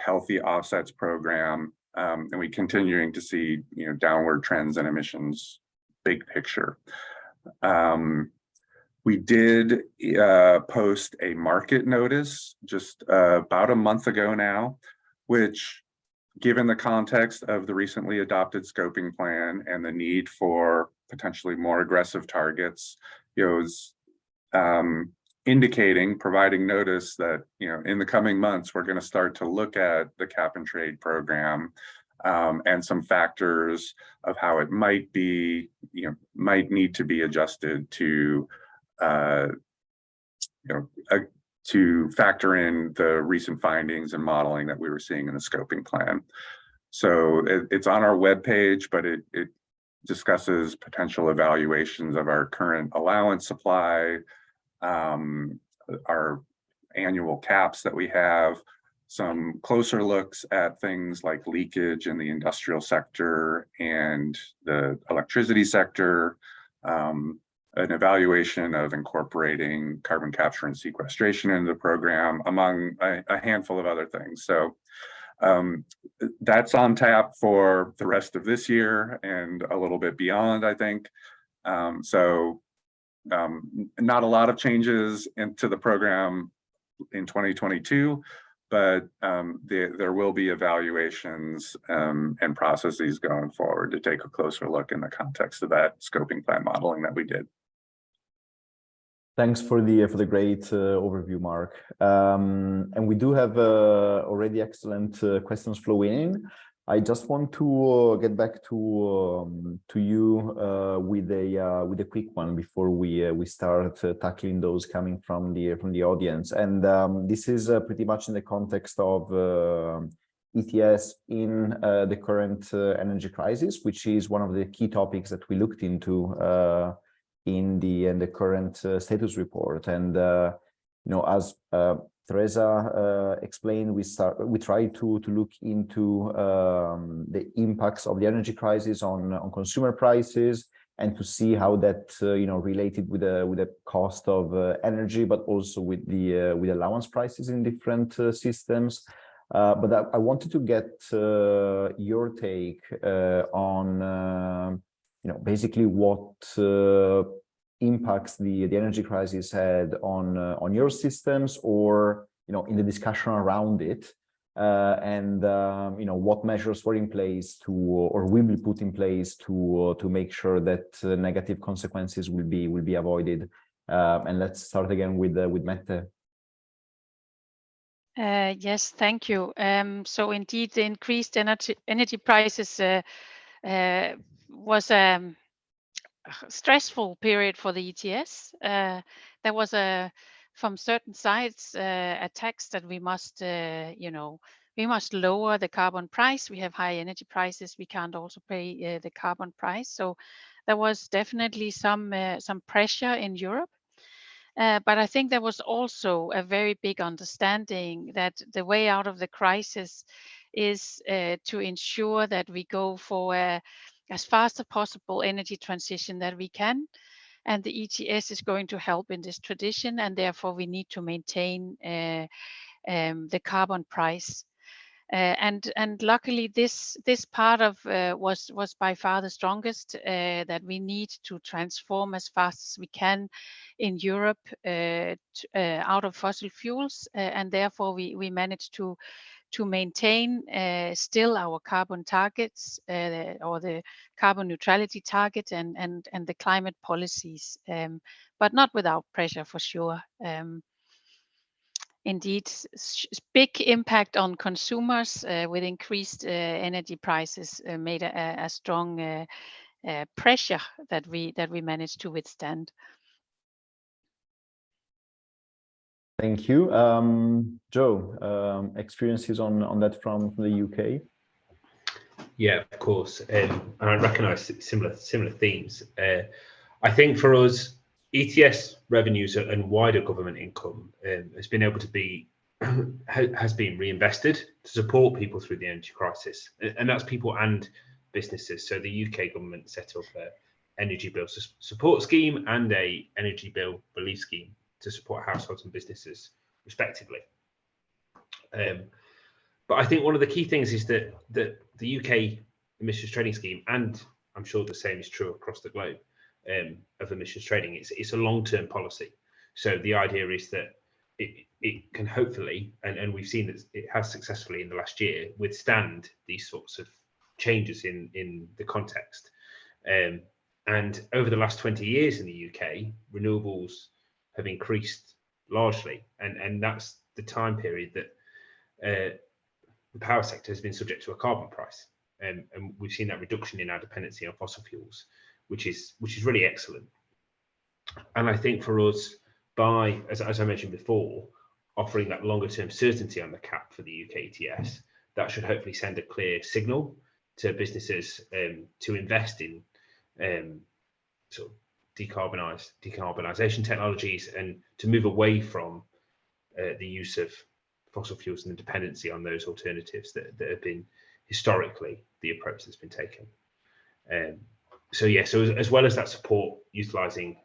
healthy offsets program. And we continuing to see, downward trends in emissions, big picture. We did post a market notice just about a month ago now, which, given the context of the recently adopted scoping plan and the need for potentially more aggressive targets, is providing notice that, in the coming months, we're going to start to look at the cap and trade program and some factors of how it might need to be adjusted to, to factor in the recent findings and modeling that we were seeing in the scoping plan. So it's on our webpage, but it discusses potential evaluations of our current allowance supply, our annual caps that we have, some closer looks at things like leakage in the industrial sector and the electricity sector, an evaluation of incorporating carbon capture and sequestration into the program, among a handful of other things. So that's on tap for the rest of this year and a little bit beyond, I think. Not a lot of changes into the program in 2022, but there will be evaluations and processes going forward to take a closer look in the context of that scoping plan modeling that we did. Thanks for the great overview, Mark. And we do have already excellent questions flowing in. I just want to get back to you with a quick one before we start tackling those coming from the audience, and this is pretty much in the context of ETS in the current energy crisis, which is one of the key topics that we looked into in the current status report. And you know, as Teresa explained, we try to look into the impacts of the energy crisis on consumer prices, and to see how that you know, related with the cost of energy, but also with the allowance prices in different systems. But I wanted to get your take on you know, basically what impacts the energy crisis had on your systems, or you know, in the discussion around it, and you know, what measures were in place to, or will be put in place to make sure that negative consequences will be avoided. And let's start again with Mette. Yes, thank you. So indeed, the increased energy prices was a stressful period for the ETS. There was from certain sides a text that we must, you know, we must lower the carbon price. We have high energy prices. We can't also pay the carbon price. So there was definitely some pressure in Europe. But I think there was also a very big understanding that the way out of the crisis is to ensure that we go for as fast as possible energy transition that we can. And the ETS is going to help in this tradition, and therefore we need to maintain the carbon price. And luckily this part of was by far the strongest, that we need to transform as fast as we can in Europe out of fossil fuels, and therefore we managed to maintain still our carbon targets, or the carbon neutrality target, and the climate policies, but not without pressure, for sure. Indeed, big impact on consumers with increased energy prices made a strong pressure that we managed to withstand. Thank you. Joe, experiences on that from the UK? Yeah, of course. And I recognise similar themes. I think for us, ETS revenues and wider government income has been able to be has been reinvested to support people through the energy crisis, and that's people and businesses. So the UK government set up an energy bill support scheme and a energy bill relief scheme to support households and businesses, respectively. But I think one of the key things is that the UK emissions trading scheme, and I'm sure the same is true across the globe, of emissions trading, it's a long-term policy. So the idea is that it can hopefully, and we've seen that it has successfully in the last year, withstand these sorts of changes in the context. And over the last 20 years in the UK, renewables have increased largely, and that's the time period that the power sector has been subject to a carbon price, and we've seen that reduction in our dependency on fossil fuels, which is really excellent. And I think for us, by as I mentioned before, offering that longer term certainty on the cap for the UK ETS, that should hopefully send a clear signal to businesses to invest in sort of decarbonisation technologies, and to move away from the use of fossil fuels and the dependency on those alternatives that have been historically the approach that's been taken. So yeah, so as well as that support utilising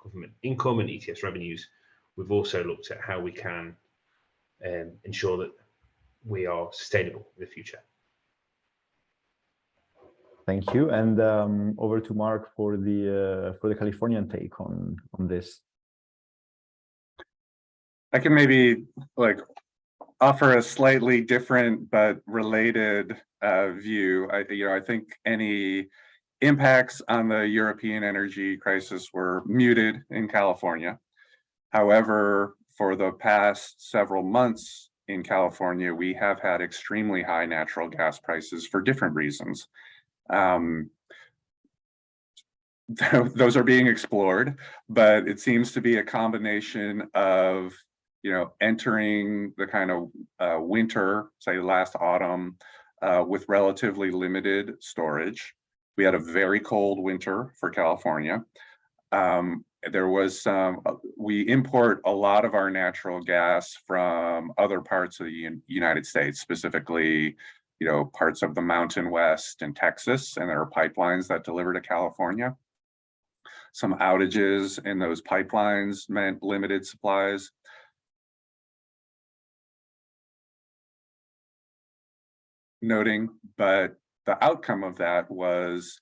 government income and ETS revenues, we've also looked at how we can ensure that we are sustainable in the future. Thank you, and over to Mark for the Californian take on this. I can maybe offer a slightly different but related view. I think any impacts on the European energy crisis were muted in California. However, for the past several months, in California, we have had extremely high natural gas prices for different reasons. Those are being explored, but it seems to be a combination of, entering the kind of winter, say last autumn, with relatively limited storage. We had a very cold winter for California. There was we import a lot of our natural gas from other parts of the United States, specifically, parts of the Mountain West and Texas, and there are pipelines that deliver to California. Some outages in those pipelines meant limited supplies. Noting, but the outcome of that was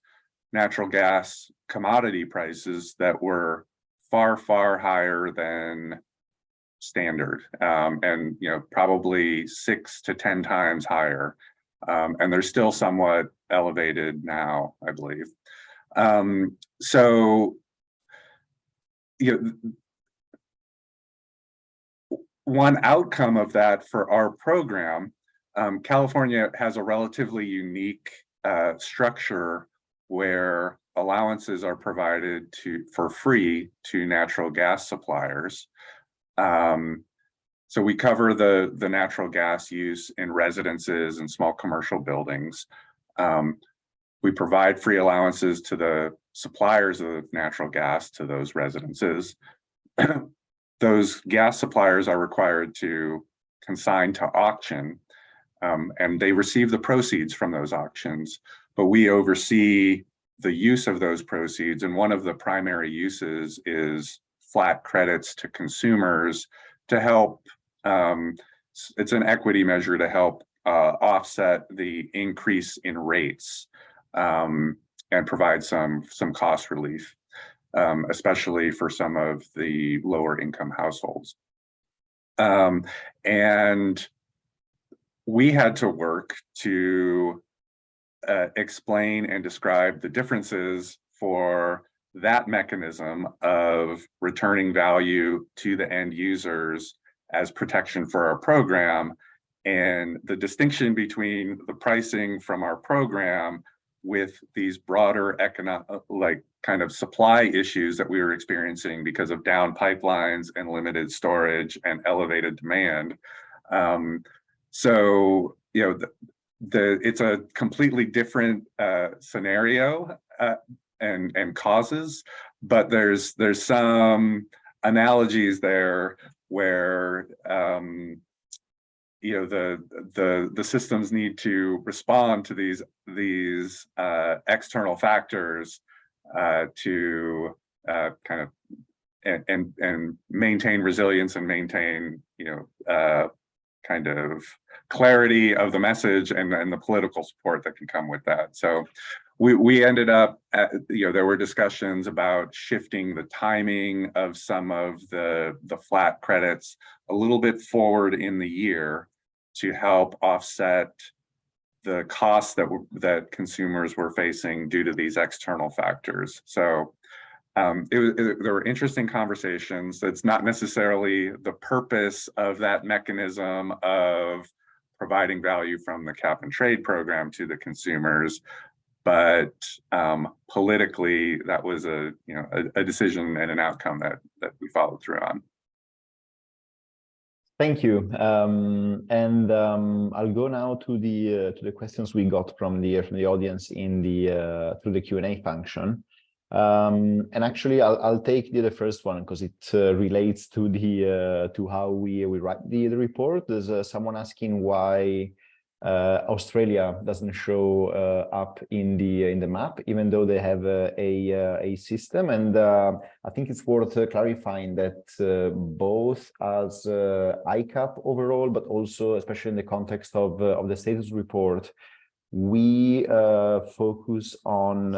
natural gas commodity prices that were far, far higher than standard, and probably 6 to 10 times higher, and they're still somewhat elevated now, I believe. So, one outcome of that for our program, California has a relatively unique structure where allowances are provided for free to natural gas suppliers. So we cover the natural gas use in residences and small commercial buildings. We provide free allowances to the suppliers of natural gas to those residences. Those gas suppliers are required to consign to auction, and they receive the proceeds from those auctions, but we oversee the use of those proceeds. And one of the primary uses is flat credits to consumers to help, it's an equity measure to help offset the increase in rates, and provide some cost relief, especially for some of the lower income households. And we had to work to explain and describe the differences for that mechanism of returning value to the end users as protection for our program, and the distinction between the pricing from our program with these broader economic, kind of supply issues that we were experiencing because of down pipelines and limited storage and elevated demand. So, it's a completely different scenario and causes, but there's some analogies there where the systems need to respond to these external factors to kind of and maintain resilience and maintain kind of clarity of the message and the political support that can come with that. So we ended up at, there were discussions about shifting the timing of some of the flat credits a little bit forward in the year to help offset the costs that consumers were facing due to these external factors. So there were interesting conversations. That's not necessarily the purpose of that mechanism of providing value from the cap and trade program to the consumers, but politically, that was a decision and an outcome that we followed through on. Thank you, and I'll go now to the questions we got from the audience in through the Q&A function. And actually, I'll take the first one because it relates to how we write the report. There's someone asking why Australia doesn't show up in the map, even though they have a system. And I think it's worth clarifying that both as ICAP overall, but also especially in the context of the status report, we focus on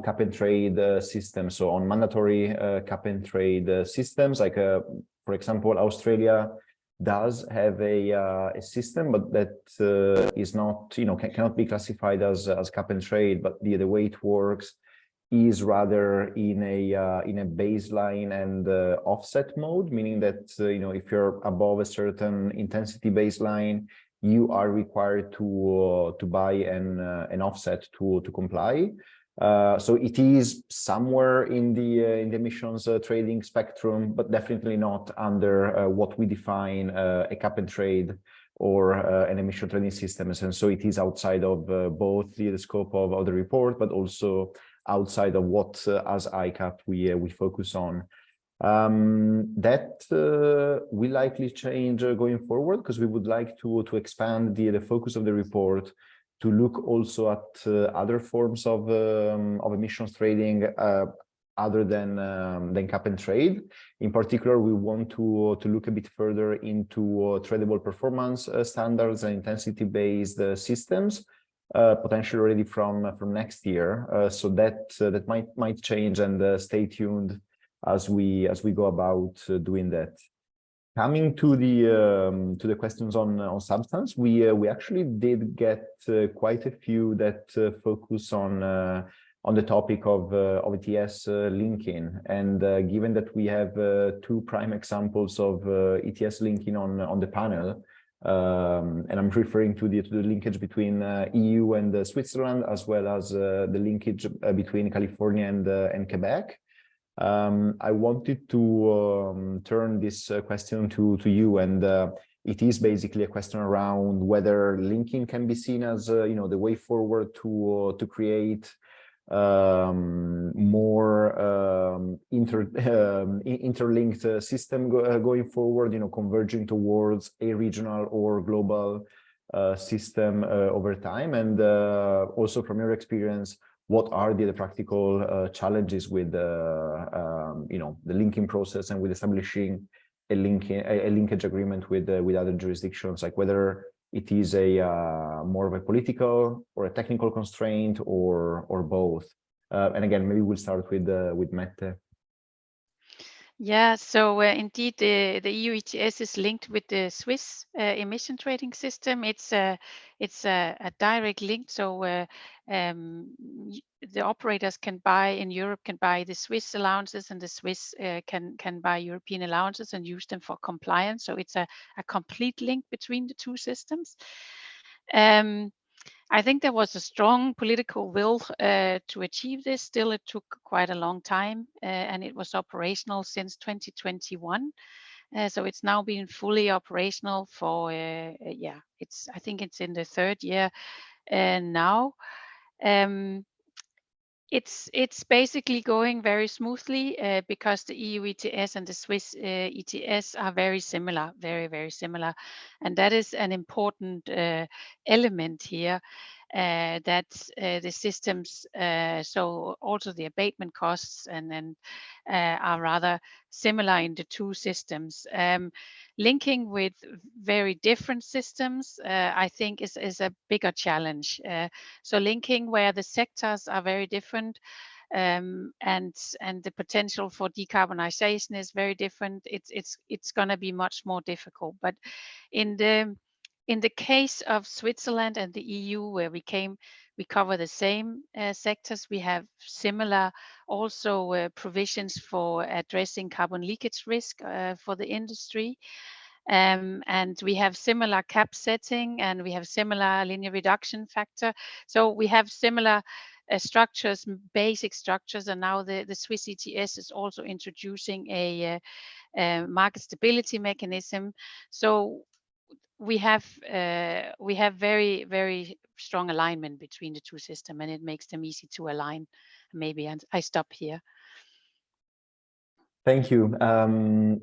cap and trade systems, so on mandatory cap and trade systems. Like, for example, Australia does have a system, but that is not, cannot be classified as cap and trade. But the way it works is rather in a baseline and offset mode, meaning that if you're above a certain intensity baseline, you are required to buy an offset to comply. So it is somewhere in the emissions trading spectrum, but definitely not under what we define a cap and trade or an emission trading system. And so it is outside of both the scope of the report, but also outside of what as ICAP we focus on. That will likely change going forward, because we would like to expand the focus of the report to look also at other forms of emissions trading other than cap and trade. In particular, we want to look a bit further into tradable performance standards and intensity-based systems, potentially already from next year. So that might change, and stay tuned as we go about doing that. Coming to the questions on substance, we actually did get quite a few that focus on the topic of ETS linking, and given that we have two prime examples of ETS linking on the panel, and I'm referring to the linkage between EU and Switzerland, as well as the linkage between California and Quebec. I wanted to turn this question to you, and it is basically a question around whether linking can be seen as the way forward to create more interlinked system going forward, converging towards a regional or global system over time. And also from your experience, what are the practical challenges with the linking process and with establishing a linkage agreement with other jurisdictions, like whether it is a more of a political or a technical constraint or both? And again, maybe we'll start with Mette. Yeah, so indeed, the EU ETS is linked with the Swiss emission trading system. It's a direct link, so the operators can buy in Europe, can buy the Swiss allowances, and the Swiss can buy European allowances and use them for compliance. So it's a complete link between the two systems. I think there was a strong political will to achieve this. Still, it took quite a long time, and it was operational since 2021. So it's now been fully operational for, I think it's in the third year now. It's basically going very smoothly because the EU ETS and the Swiss ETS are very similar, very, very similar. And that is an important element here, that the systems, so also the abatement costs and are rather similar in the two systems. Linking with very different systems, I think is a bigger challenge. So linking where the sectors are very different, and the potential for decarbonization is very different. It's going to be much more difficult. But in the case of Switzerland and the EU, where we cover the same sectors. We have similar also provisions for addressing carbon leakage risk for the industry. And we have similar cap setting, and we have similar linear reduction factor. So we have similar structures, basic structures, and now the Swiss ETS is also introducing a market stability mechanism. So we have very, very strong alignment between the two systems, and it makes them easy to align. Maybe I stop here. Thank you.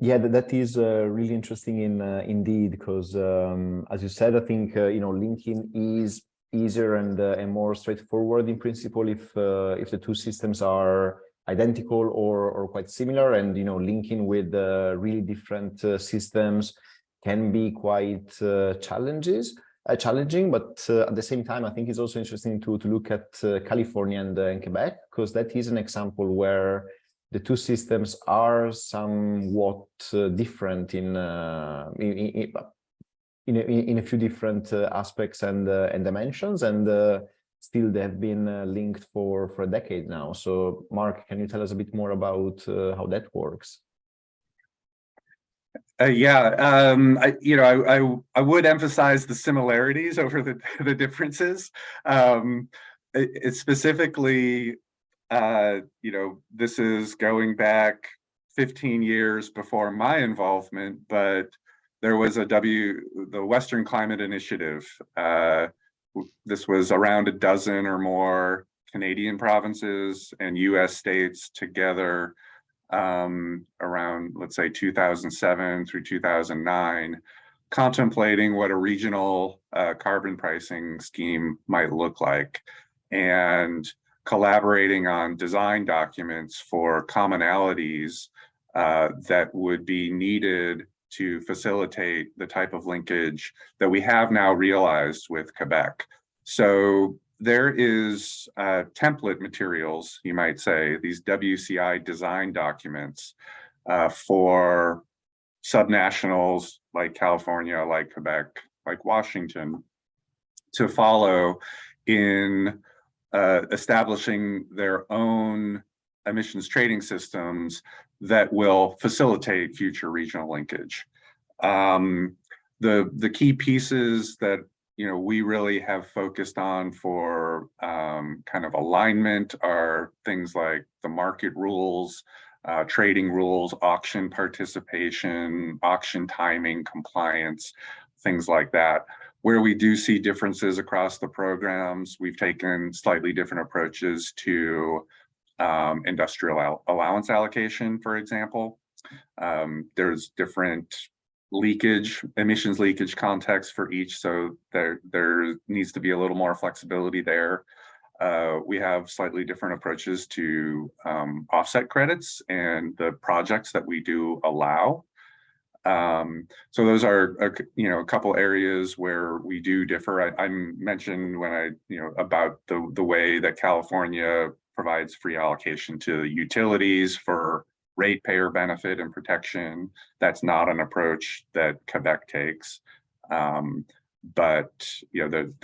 Yeah, that is really interesting indeed, because as you said, I think linking is easier and more straightforward in principle if the two systems are identical or quite similar, and linking with really different systems can be quite challenging, but at the same time, I think it's also interesting to look at California and Quebec, because that is an example where the two systems are somewhat different in a few different aspects and dimensions, and still they have been linked for a decade now. So Mark, can you tell us a bit more about how that works? I would emphasize the similarities over the differences. It specifically, this is going back 15 years before my involvement, but there was the Western Climate Initiative. This was around a dozen or more Canadian provinces and US states together around, let's say, 2007 through 2009, contemplating what a regional carbon pricing scheme might look like, and collaborating on design documents for commonalities that would be needed to facilitate the type of linkage that we have now realized with Quebec. So there is template materials, you might say, these WCI design documents for subnationals like California, like Quebec, like Washington, to follow in establishing their own emissions trading systems that will facilitate future regional linkage. The key pieces that we really have focused on for kind of alignment are things like the market rules, trading rules, auction participation, auction timing, compliance, things like that. Where we do see differences across the programs, we've taken slightly different approaches to industrial allowance allocation, for example. There's different emissions leakage context for each, so there needs to be a little more flexibility there. We have slightly different approaches to offset credits and the projects that we do allow. So those are a couple areas where we do differ. I mentioned when about the way that California provides free allocation to utilities for ratepayer benefit and protection. That's not an approach that Quebec takes, but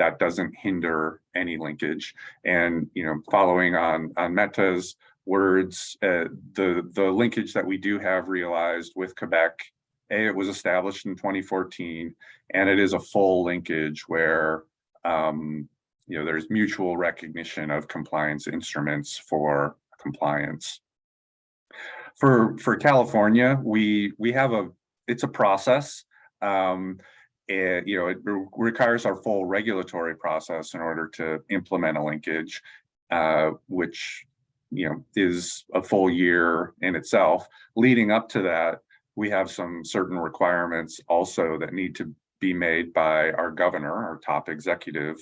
that doesn't hinder any linkage. And following on Meta's words, the linkage that we do have realized with Quebec, it was established in 2014, and it is a full linkage where there's mutual recognition of compliance instruments for compliance. For California, we have it's a process. It requires our full regulatory process in order to implement a linkage, which is a full year in itself. Leading up to that, we have some certain requirements also that need to be made by our governor, our top executive,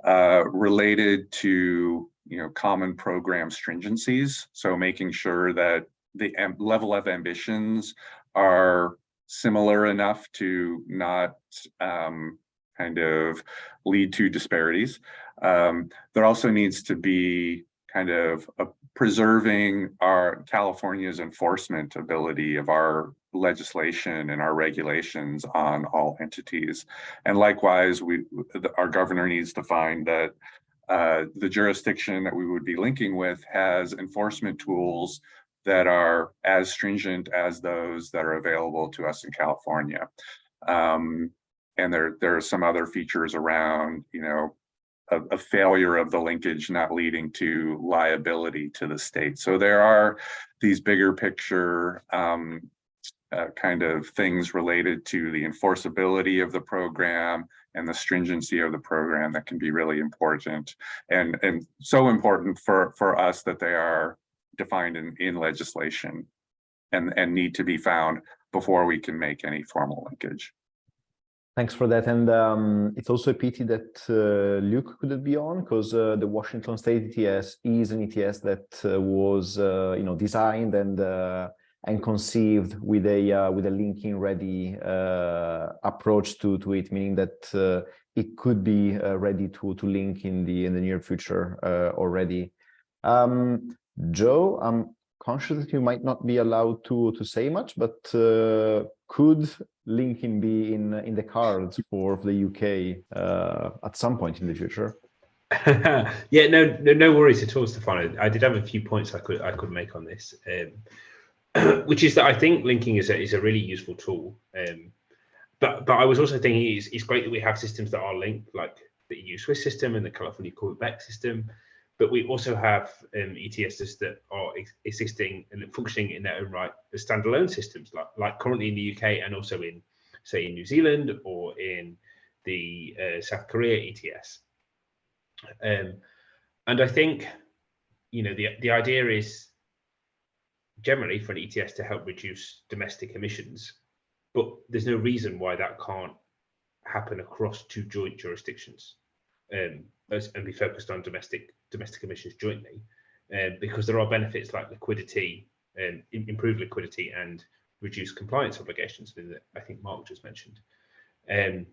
related to common program stringencies. So making sure that the level of ambitions are similar enough to not kind of lead to disparities. There also needs to be kind of preserving our California's enforcement ability of our legislation and our regulations on all entities. And likewise, our governor needs to find that the jurisdiction that we would be linking with has enforcement tools that are as stringent as those that are available to us in California. And there are some other features around, a failure of the linkage not leading to liability to the state. So there are these bigger picture kind of things related to the enforceability of the program and the stringency of the program that can be really important, and so important for us that they are defined in legislation and need to be found before we can make any formal linkage. Thanks for that. And it's also a pity that Luke couldn't be on, because the Washington State ETS is an ETS that was designed and conceived with a linking ready approach to it, meaning that it could be ready to link in the near future already. Joe, I'm conscious that you might not be allowed to say much, but could linking be in the cards for the UK at some point in the future? Yeah, no worries at all, Stefano. I did have a few points I could make on this, which is that I think linking is a really useful tool. But I was also thinking it's great that we have systems that are linked, like the EU Swiss system and the California Quebec system. But we also have ETSs that are existing and functioning in their own right as standalone systems, like currently in the UK and also in, say, in New Zealand or in the South Korea ETS. And I think, you know, the idea is generally for an ETS to help reduce domestic emissions, but there's no reason why that can't happen across two joint jurisdictions and be focused on domestic emissions jointly, because there are benefits like liquidity, improved liquidity, and reduced compliance obligations that I think Mark just mentioned. And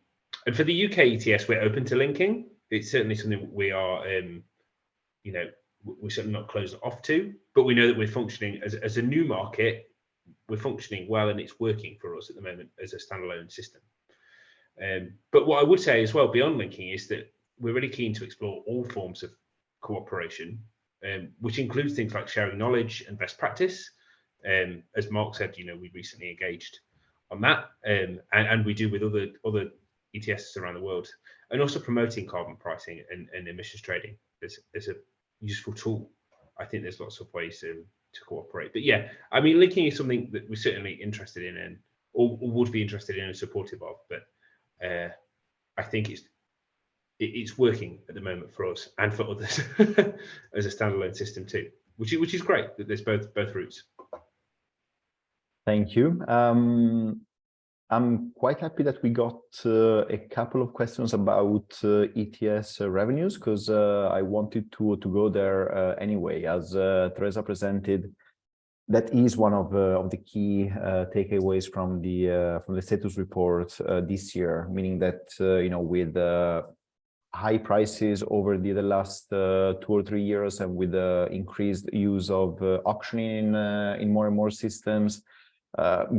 for the UK ETS, we're open to linking. It's certainly something we are, you know, we're certainly not closed off to, but we know that we're functioning as a new market. We're functioning well, and it's working for us at the moment as a standalone system. But what I would say as well, beyond linking, is that we're really keen to explore all forms of cooperation, which includes things like sharing knowledge and best practice. As Mark said, you know, we recently engaged on that, and we do with other ETS around the world, and also promoting carbon pricing and emissions trading as a useful tool. I think there's lots of ways to cooperate. But yeah, I mean, linking is something that we're certainly interested in and or would be interested in and supportive of. But I think it's working at the moment for us and for others as a standalone system too, which is great that there's both routes. Thank you. I'm quite happy that we got a couple of questions about ETS revenues, because I wanted to go there anyway. As Teresa presented, that is one of the key takeaways from the status report this year, meaning that you know, with high prices over the last 2 or 3 years, and with the increased use of auctioning in more and more systems,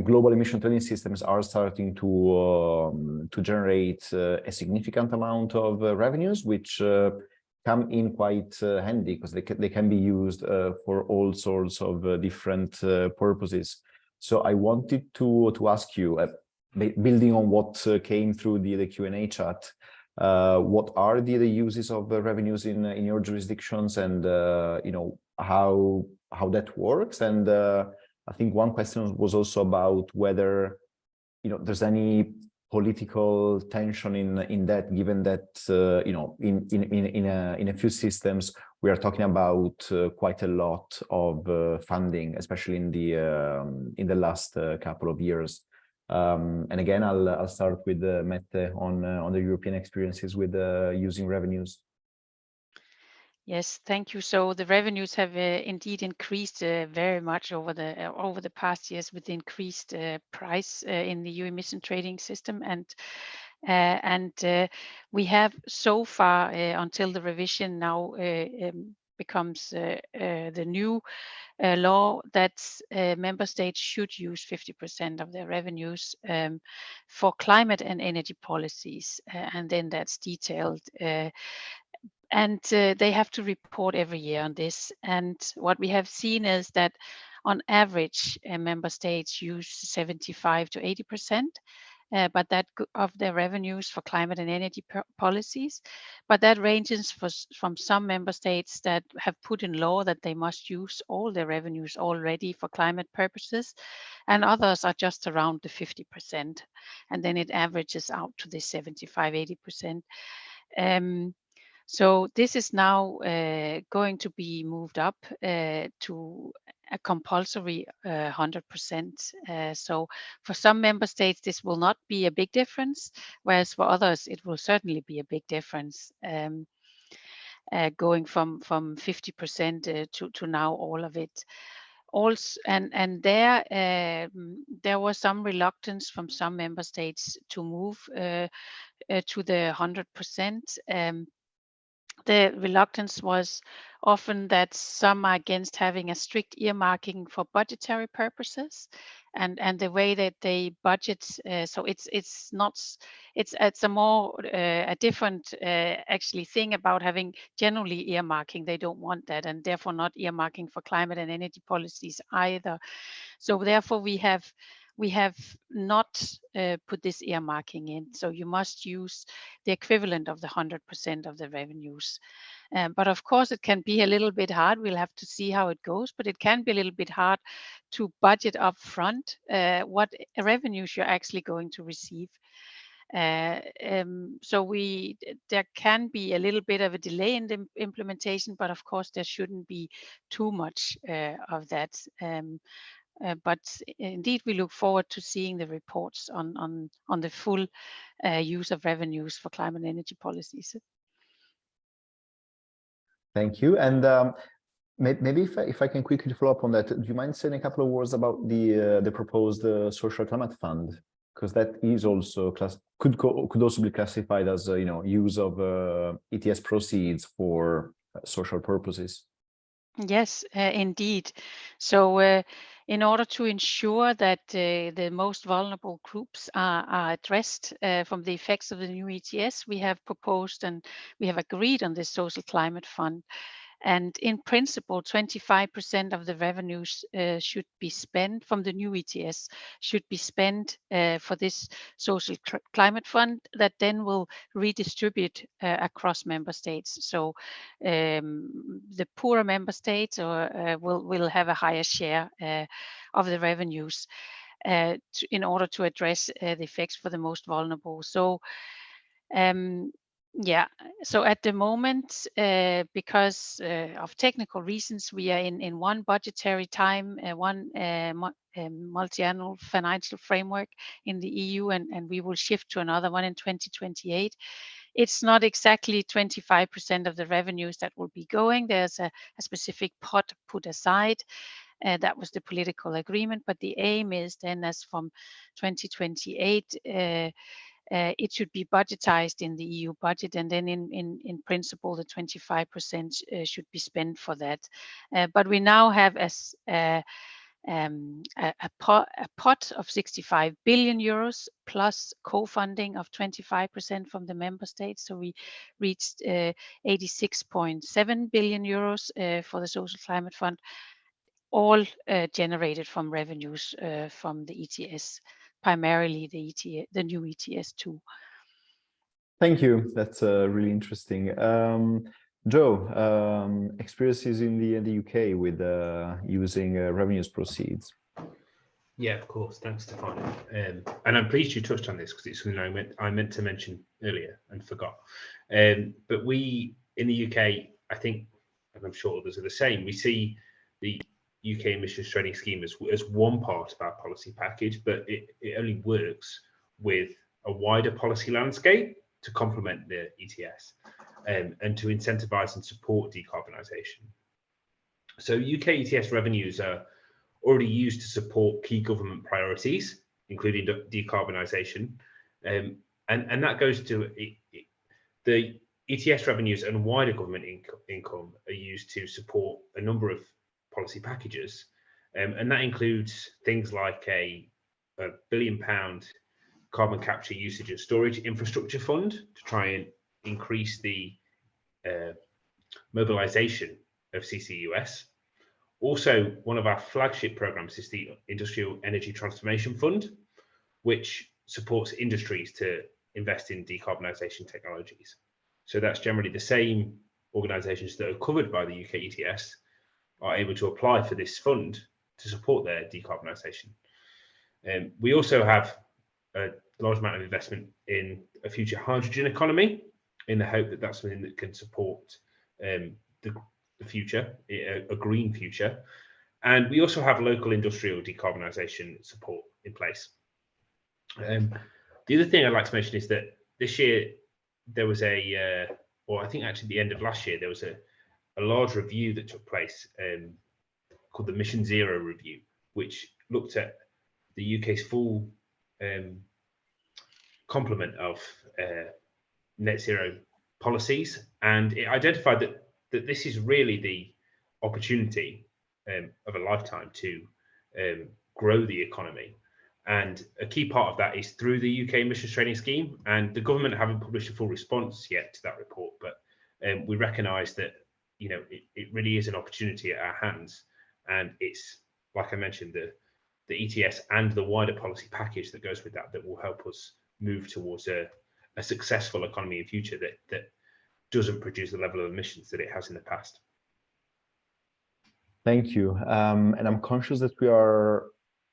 global emission trading systems are starting to generate a significant amount of revenues, which come in quite handy, because they can be used for all sorts of different purposes. So I wanted to ask you, building on what came through the Q&A chat, what are the uses of revenues in your jurisdictions, and you know, how that works? And I think one question was also about whether, you know, there's any political tension in that, given that you know, in a few systems we are talking about quite a lot of funding, especially in the last couple of years. And again, I'll start with Mette on the European experiences with using revenues. Yes, thank you. So the revenues have indeed increased very much over the past years with the increased price in the EU emission trading system, and we have so far until the revision now becomes the new law that member states should use 50% of their revenues for climate and energy policies, and then that's detailed. And they have to report every year on this. And what we have seen is that on average, member states use 75 to 80%, but that of their revenues for climate and energy policies. But that ranges from some member states that have put in law that they must use all their revenues already for climate purposes, and others are just around the 50%. And then it averages out to the 75, 80%. So this is now going to be moved up to a compulsory 100%. So for some member states, this will not be a big difference, whereas for others, it will certainly be a big difference, going from 50% to now all of it. Also, and there was some reluctance from some member states to move to the 100%. The reluctance was often that some are against having a strict earmarking for budgetary purposes, and the way that they budget. So it's a more a different actually thing about having generally earmarking. They don't want that, and therefore not earmarking for climate and energy policies either. So therefore we have not put this earmarking in. So you must use the equivalent of the 100% of the revenues. But of course, it can be a little bit hard. We'll have to see how it goes, but it can be a little bit hard to budget up front what revenues you're actually going to receive. So there can be a little bit of a delay in the implementation, but of course there shouldn't be too much of that. But indeed, we look forward to seeing the reports on the full use of revenues for climate and energy policies. Thank you. And maybe if I can quickly follow up on that, do you mind saying a couple of words about the proposed social climate fund? Because that is also could also be classified as use of ETS proceeds for social purposes. Yes, indeed. So in order to ensure that the most vulnerable groups are addressed from the effects of the new ETS, we have proposed and we have agreed on this social climate fund. And in principle, 25% of the revenues should be spent from the new ETS, should be spent for this social climate fund that then will redistribute across member states. So the poorer member states will have a higher share of the revenues in order to address the effects for the most vulnerable. So yeah, so at the moment, because of technical reasons, we are in one budgetary time, one multi-annual financial framework in the EU, and we will shift to another one in 2028. It's not exactly 25% of the revenues that will be going. There's a specific pot put aside. That was the political agreement, but the aim is then as from 2028, it should be budgetized in the EU budget, and then in principle, the 25% should be spent for that. But we now have a pot of 65 billion euros plus co-funding of 25% from the member states. So we reached 86.7 billion euros for the Social Climate Fund, all generated from revenues from the ETS. Primarily the new ETS too. Thank you. That's really interesting. Joe, experiences in the UK with using revenues proceeds. Yeah, of course. Thanks, Stefano. And I'm pleased you touched on this because it's something I meant to mention earlier and forgot. But we in the UK, I think, and I'm sure others are the same, we see the UK emissions trading scheme as one part of our policy package, but it only works with a wider policy landscape to complement the ETS and to incentivize and support decarbonisation. So UK ETS revenues are already used to support key government priorities, including decarbonisation, and that goes to the ETS revenues and wider government income are used to support a number of policy packages, and that includes things like a £1 billion carbon capture usage and storage infrastructure fund to try and increase the mobilisation of CCUS. Also, one of our flagship programs is the Industrial Energy Transformation Fund, which supports industries to invest in decarbonisation technologies. So that's generally the same organisations that are covered by the UK ETS are able to apply for this fund to support their decarbonisation. We also have a large amount of investment in a future hydrogen economy in the hope that that's something that can support the future, a green future. And we also have local industrial decarbonisation support in place. The other thing I'd like to mention is that this year there was or I think actually the end of last year, there was a large review that took place called the Mission Zero Review, which looked at the UK's full complement of net zero policies, and it identified that this is really the opportunity of a lifetime to grow the economy. And a key part of that is through the UK emissions trading scheme. And the government haven't published a full response yet to that report, but we recognise that, you know, it really is an opportunity at our hands. And it's, like I mentioned, the ETS and the wider policy package that goes with that will help us move towards a successful economy in future that doesn't produce the level of emissions that it has in the past. Thank you. And I'm conscious that we are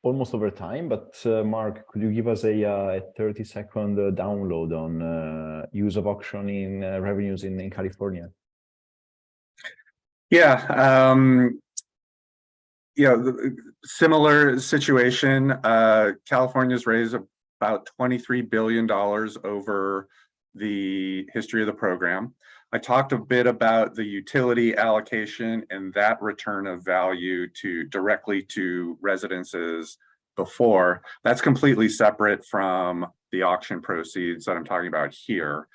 almost over time, but Mark, could you give us a 30-second download on use of auction in revenues in California? Yeah, similar situation. California's raised about $23 billion over the history of the program. I talked a bit about the utility allocation and that return of value directly to residences before. That's completely separate from the auction proceeds that I'm talking about here.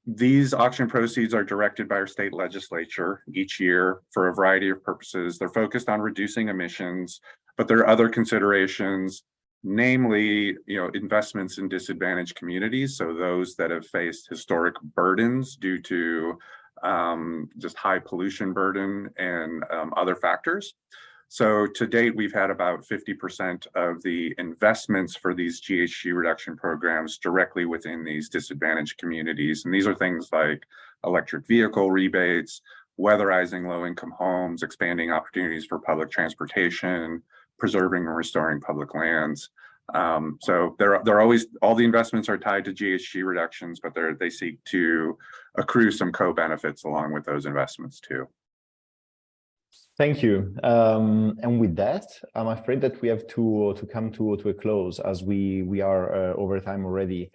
These auction proceeds are directed by our state legislature each year for a variety of purposes. They're focused on reducing emissions, but there are other considerations, namely, investments in disadvantaged communities. So those that have faced historic burdens due to just high pollution burden and other factors. So to date, we've had about 50% of the investments for these GHG reduction programs directly within these disadvantaged communities. And these are things like electric vehicle rebates, weatherizing low-income homes, expanding opportunities for public transportation, preserving and restoring public lands. So they're always, all the investments are tied to GHG reductions, but they seek to accrue some co-benefits along with those investments too. Thank you. And with that, I'm afraid that we have to come to a close as we are over time already.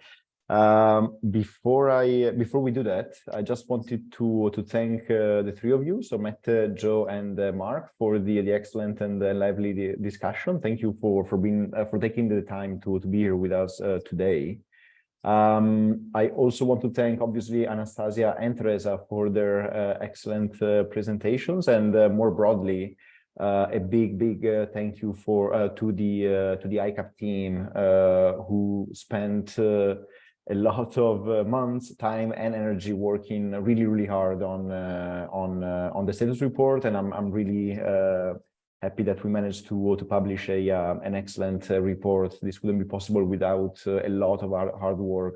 Before we do that, I just wanted to thank the three of you, so Mette, Joe, and Mark, for the excellent and lively discussion. Thank you for taking the time to be here with us today. I also want to thank, obviously, Anastasia and Teresa for their excellent presentations, and more broadly, a big thank you to the ICAP team who spent a lot of months, time, and energy working really hard on the status report, and I'm really happy that we managed to publish an excellent report. This wouldn't be possible without a lot of hard work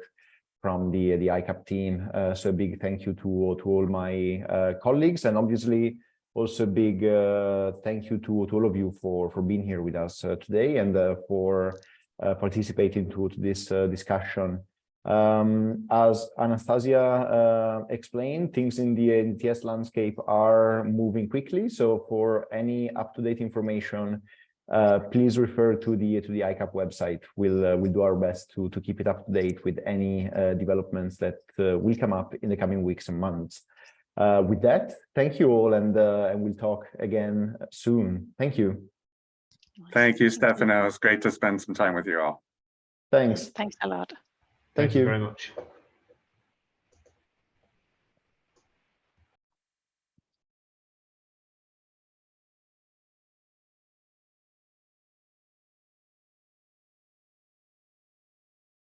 from the ICAP team. So a big thank you to all my colleagues, and obviously also a big thank you to all of you for being here with us today and for participating to this discussion. As Anastasia explained, things in the ETS landscape are moving quickly. So for any up-to-date information, please refer to the ICAP website. We'll do our best to keep it up to date with any developments that will come up in the coming weeks and months. With that, thank you all, and we'll talk again soon. Thank you. Thank you, Stefano. It's great to spend some time with you all. Thanks. Thanks a lot. Thank you very much.